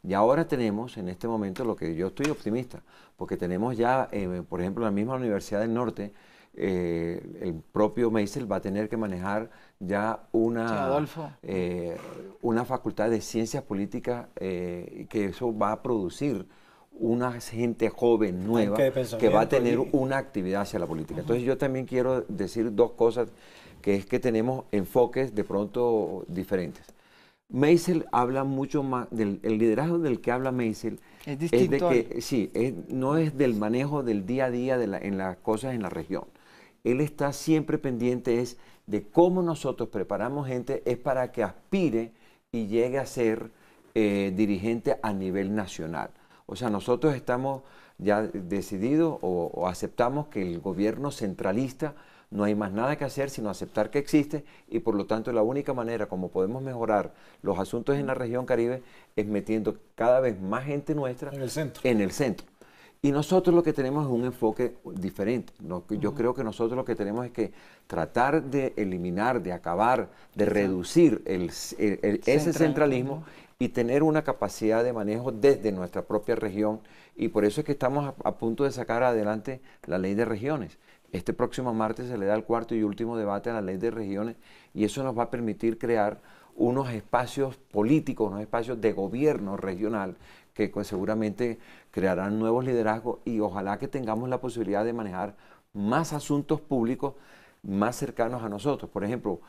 Y ahora tenemos en este momento lo que yo estoy optimista, porque tenemos ya, por ejemplo, la misma Universidad del Norte, el propio Meisel va a tener que manejar ya Sí, Adolfo. una facultad de ciencias políticas que eso va a producir una gente joven nueva Tanque de que pensamiento va a tener y- una actividad hacia la política. Entonces yo también quiero decir dos cosas, que es que tenemos enfoques de pronto diferentes. Meisel habla mucho más, el liderazgo del que habla Meisel Es de distinto que, sí, no es del manejo del día a día en las cosas en la región. Él está siempre pendiente es de cómo nosotros preparamos gente, es para que aspire y llegue a ser dirigente a nivel nacional. O sea, nosotros estamos ya decididos o aceptamos que el gobierno centralista no hay más nada que hacer sino aceptar que existe y por lo tanto la única manera como podemos mejorar los asuntos en la región Caribe es metiendo cada vez más gente nuestra En el centro. en el centro. Y nosotros lo que tenemos es un enfoque diferente. Yo creo que nosotros lo que tenemos es que tratar de eliminar, de acabar, de reducir ese centralismo y tener una capacidad de manejo desde nuestra propia región. Y por eso es que estamos a punto de sacar adelante la ley de regiones. Este próximo martes se le da el cuarto y último debate a la ley de regiones y eso nos va a permitir crear unos espacios políticos, unos espacios de gobierno regional que pues, seguramente crearán nuevos liderazgos y ojalá que tengamos la posibilidad de manejar más asuntos públicos más cercanos a nosotros. Por ejemplo,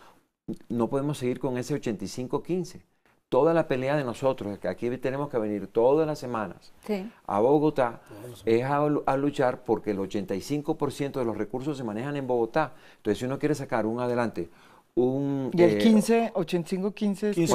no podemos seguir con ese 85-15. Toda la pelea de nosotros, que aquí tenemos que venir todas las semanas a Bogotá, es a luchar porque el 85% de los recursos se manejan en Bogotá. Entonces, si uno quiere sacar un adelante, y el 15, 85-15 es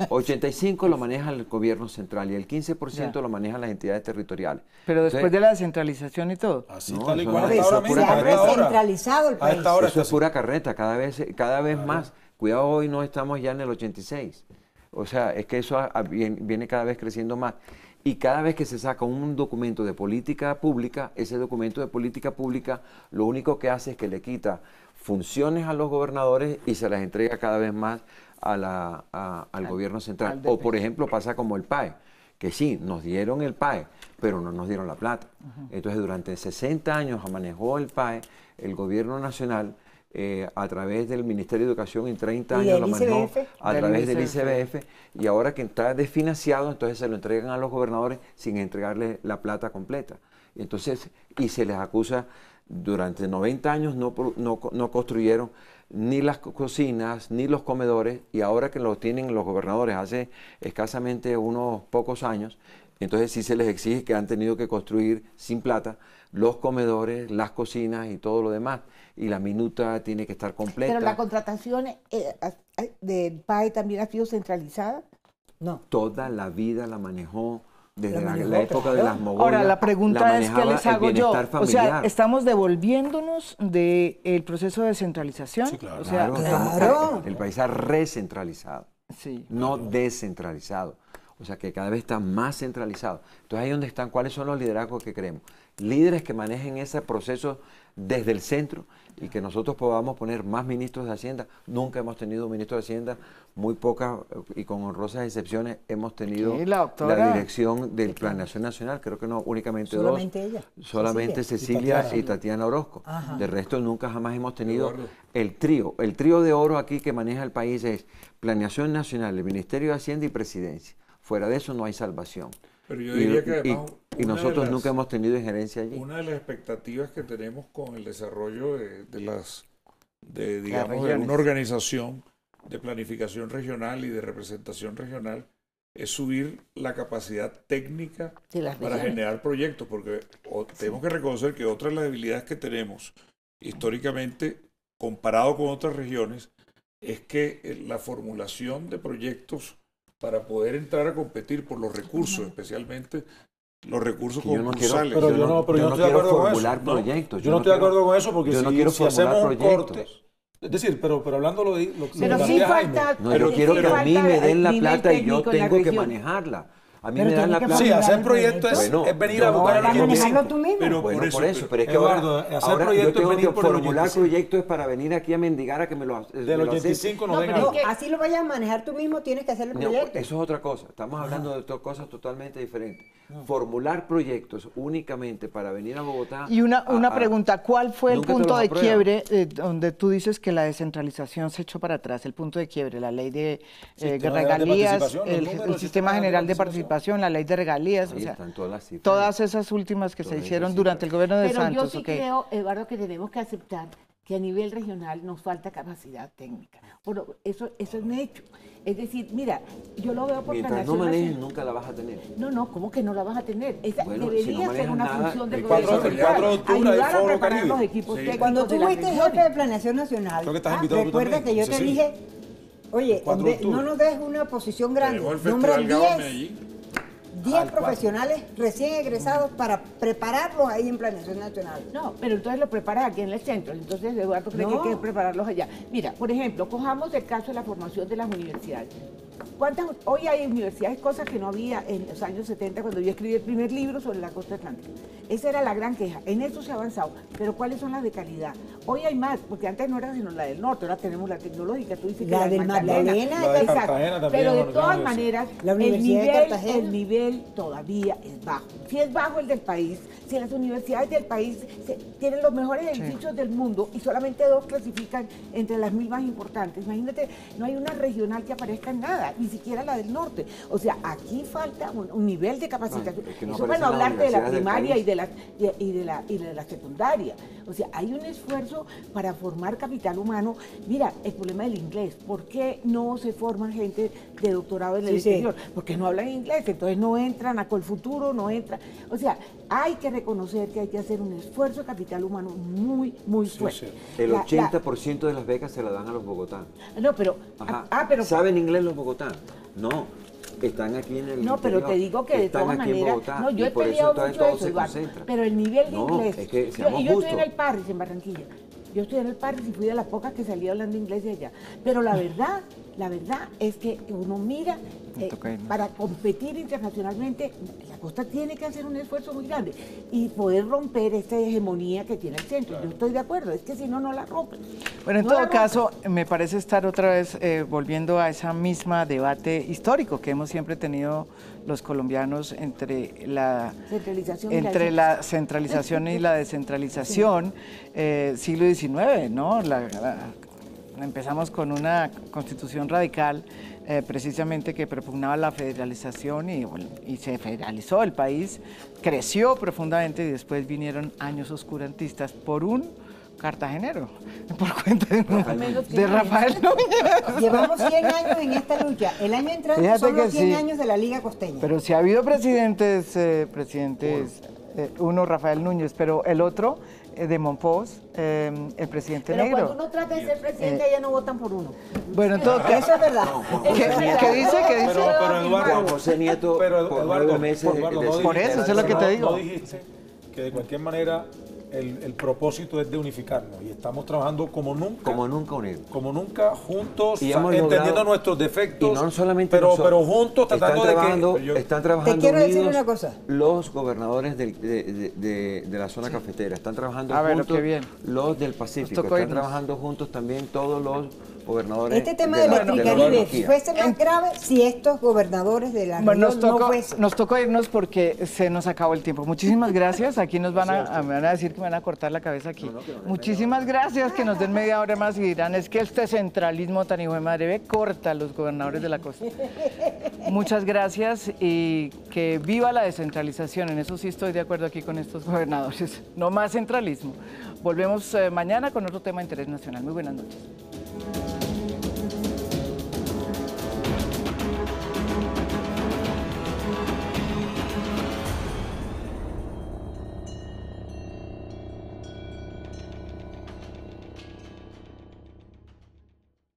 85 lo maneja el gobierno central y el 15% lo manejan las entidades territoriales. Pero después de la descentralización y todo. Así No, tal y eso cual no, hasta eso ahora es pura mismo, carreta. hasta ahora. Descentralizado el A país. esta hora Eso es está pura carreta, cada vez más. Cuidado, hoy no estamos ya en el 86. O sea, es que eso viene cada vez creciendo más. Y cada vez que se saca un documento de política pública, ese documento de política pública lo único que hace es que le quita funciones a los gobernadores y se las entrega cada vez más al gobierno central. O por ejemplo pasa como el PAE, que sí, nos dieron el PAE, pero no nos dieron la plata. Entonces durante 60 años manejó el PAE, el gobierno nacional, a través del Ministerio de Educación en 30 años lo manejó a través del ICBF y ahora que está desfinanciado entonces se lo entregan a los gobernadores sin entregarle la plata completa. Entonces, y se les acusa, durante 90 años no construyeron ni las cocinas ni los comedores y ahora que los tienen los gobernadores hace escasamente unos pocos años, entonces sí se les exige que han tenido que construir sin plata los comedores, las cocinas y todo lo demás. Y la minuta tiene que estar completa. Pero la contratación del PAE también ha sido centralizada. No. Toda la vida la manejó desde La manejó, la época de claro. las mogolias. Ahora, la pregunta es, ¿qué les hago yo? Familiar. O sea, ¿estamos devolviéndonos del proceso de descentralización? Sí, claro. O sea, Claro. El país ha recentralizado, sí. no descentralizado. O sea, que cada vez está más centralizado. Entonces, ahí es donde están, ¿cuáles son los liderazgos que queremos? Líderes que manejen ese proceso desde el centro y que nosotros podamos poner más ministros de Hacienda. Nunca hemos tenido un ministro de Hacienda, muy pocas y con honrosas excepciones hemos tenido Sí, la doctora. dirección del Planeación Nacional, creo que no, únicamente Solamente dos. ella. Solamente Cecilia y Tatiana Orozco. Ajá. De resto nunca jamás hemos tenido Eduardo. el trío de oro aquí que maneja el país es Planeación Nacional, el Ministerio de Hacienda y Presidencia. Fuera de eso no hay salvación. Pero yo diría que además y una nosotros de las- nunca hemos tenido injerencia allí. Una de las expectativas que tenemos con el desarrollo digamos, de regiones. una organización de planificación regional y de representación regional es subir la capacidad técnica De las para regiones. generar proyectos, porque tenemos que reconocer que otra de las debilidades que tenemos históricamente, comparado con otras regiones, es que la formulación de proyectos para poder entrar a competir por los recursos, especialmente los recursos Que yo no quiero, concursales. Pero yo no estoy de quiero acuerdo con eso. formular No, proyectos. Yo no estoy de acuerdo con eso porque yo no si, quiero si hacemos formular un proyectos. corte, es decir, pero hablando lo Pero sí plantea Jaime. falta... No, Pero yo quiero pero- que a mí me den la nivel plata y yo técnico en la tengo que región. manejarla. A mí Pero me dan tiene la que plata. Sí, formular hacer el proyectos Bueno, es venir a yo buscar el Para manejarlo 85. tú mismo. Pero Bueno, por eso, pero es que Eduardo, ahora, hacer ahora yo proyectos tengo es venir que por el formular 85. proyectos para venir aquí a mendigar a que me lo Del me lo 85 no No, den pero algo. es que- Así lo vayas a manejar tú mismo, tienes que hacer el No, proyecto. eso es otra cosa. Estamos hablando de dos cosas totalmente diferentes. Formular proyectos únicamente para venir a Bogotá. Y una pregunta, ¿cuál fue el nunca te punto los de aprueban. quiebre donde tú dices que la descentralización se echó para atrás? El punto de quiebre, la ley de Sistema General de regalías, Participación, los el números, Sistema General de Participación, la ley de regalías, Ahí o sea, están todas las cifras. todas esas últimas que se Todas hicieron esas durante el gobierno de Pero yo Santos. sí ¿ok? creo, Eduardo, que tenemos que aceptar que a nivel regional nos falta capacidad técnica. Bueno, eso es un hecho. Es decir, mira, yo lo veo por Mientras no Planeación manejes, Nacional. nunca la vas a tener. No, ¿cómo que no la vas a tener? Esa Bueno, si debería no ser manejas una nada, función del el gobierno 4 central. de octubre hay Ayudar a Foro preparar Caribe. los equipos Sí. técnicos Cuando tú de las fuiste regiones. jefe de Planeación Nacional, Creo que estás invitado tú recuerda también, que yo te Cecilia. dije, oye, El 4 de octubre. no nos des una posición grande, Tenemos el nombra Festival Gábame 10 allí. 10 profesionales recién egresados para prepararlos ahí en Planeación Nacional. No, pero entonces lo preparas aquí en el centro. Entonces Eduardo cree No. que hay que prepararlos allá. Mira, por ejemplo, cojamos el caso de la formación de las universidades. Hoy hay universidades, cosas que no había en los años 70 cuando yo escribí el primer libro sobre la costa atlántica. Esa era la gran queja. En eso se ha avanzado. Pero ¿cuáles son las de calidad? Hoy hay más, porque antes no era sino la del norte, ahora tenemos la tecnológica. Tú dices que La del Magdalena. La de exacto. Cartagena también, Pero de la todas universidad. maneras, La Universidad de Cartagena. el nivel todavía es bajo. Si es bajo el del país, si las universidades del país tienen los mejores edificios del mundo y solamente 2 clasifican entre las 1000 más importantes, imagínate, no hay una regional que aparezca en nada, ni siquiera la del norte. O sea, aquí falta un nivel de capacitación. No, es que no Eso bueno, aparecen las hablarte de la universidades del primaria país. y de la secundaria. O sea, hay un esfuerzo para formar capital humano. Mira, el problema del inglés. ¿Por qué no se forma gente de doctorado en el exterior? Porque no hablan inglés, entonces no entran a Colfuturo, no entran. O sea, hay que reconocer que hay que hacer un esfuerzo de capital humano muy, muy fuerte. sí. El 80% de las becas se las dan a los bogotanos. No, pero... Ajá. pero ¿Saben inglés los bogotanos? No. Están aquí en el no, pero interior. te digo que de Están todas aquí en maneras, Bogotá, no, yo y he por eso peleado entonces mucho todo eso, se Eduardo, concentra. pero el nivel de No, inglés, es que yo seamos estudié en justos. el Parris, en Barranquilla, yo estudié en el Parris y fui de las pocas que salía hablando inglés de allá, pero la verdad es que uno mira, para competir internacionalmente, la costa tiene que hacer un esfuerzo muy grande y poder romper esta hegemonía que tiene el centro. Yo estoy de acuerdo, es que si no, no la rompen. Bueno, en No la todo caso, me parece estar otra vez volviendo a esa misma debate histórico que hemos siempre tenido los colombianos entre la centralización y la descentralización, siglo XIX, ¿no? Empezamos con una constitución radical precisamente que propugnaba la federalización y se federalizó el país, creció profundamente y después vinieron años oscurantistas por un cartagenero, por cuenta de Rafael Núñez. Llevamos 100 años en esta lucha. El año entrante Fíjate son los que 100 sí. años de la Liga Costeña. Pero sí ha habido presidentes, uno Rafael Núñez, pero el otro de Monpós, el presidente Pero negro. cuando uno trata de ser presidente, ya no votan por uno. Bueno, en todo caso, Eso es verdad. ¿qué dice? Pero Eduardo, Juan José Nieto, pero por Eduardo, 9 meses. Eduardo, no Por dijiste- eso, eso es lo que te digo. No dijiste que de cualquier manera el propósito es de unificarnos y estamos trabajando como nunca unidos. como nunca juntos, Y o sea, hemos entendiendo logrado- nuestros defectos, Y no solamente pero nosotros. juntos tratando Están trabajando Te quiero decir unidos una cosa. los gobernadores de la zona cafetera, están trabajando A ver, juntos qué bien. los del Pacífico, tocó están irnos. trabajando juntos también todos los gobernadores Este tema de de la Electricaribe monarquía. fuese más grave si estos gobernadores de la Bueno, región no fuesen. nos tocó irnos porque se nos acabó el tiempo. Muchísimas gracias. Aquí me van a decir que me van a cortar la cabeza aquí. Muchísimas gracias, que nos den media hora más y dirán, es que este centralismo tan hijo de madre ve corta a los gobernadores de la costa. Muchas gracias y que viva la descentralización. En eso sí estoy de acuerdo aquí con estos gobernadores. No más centralismo. Volvemos mañana con otro tema de interés nacional. Muy buenas noches.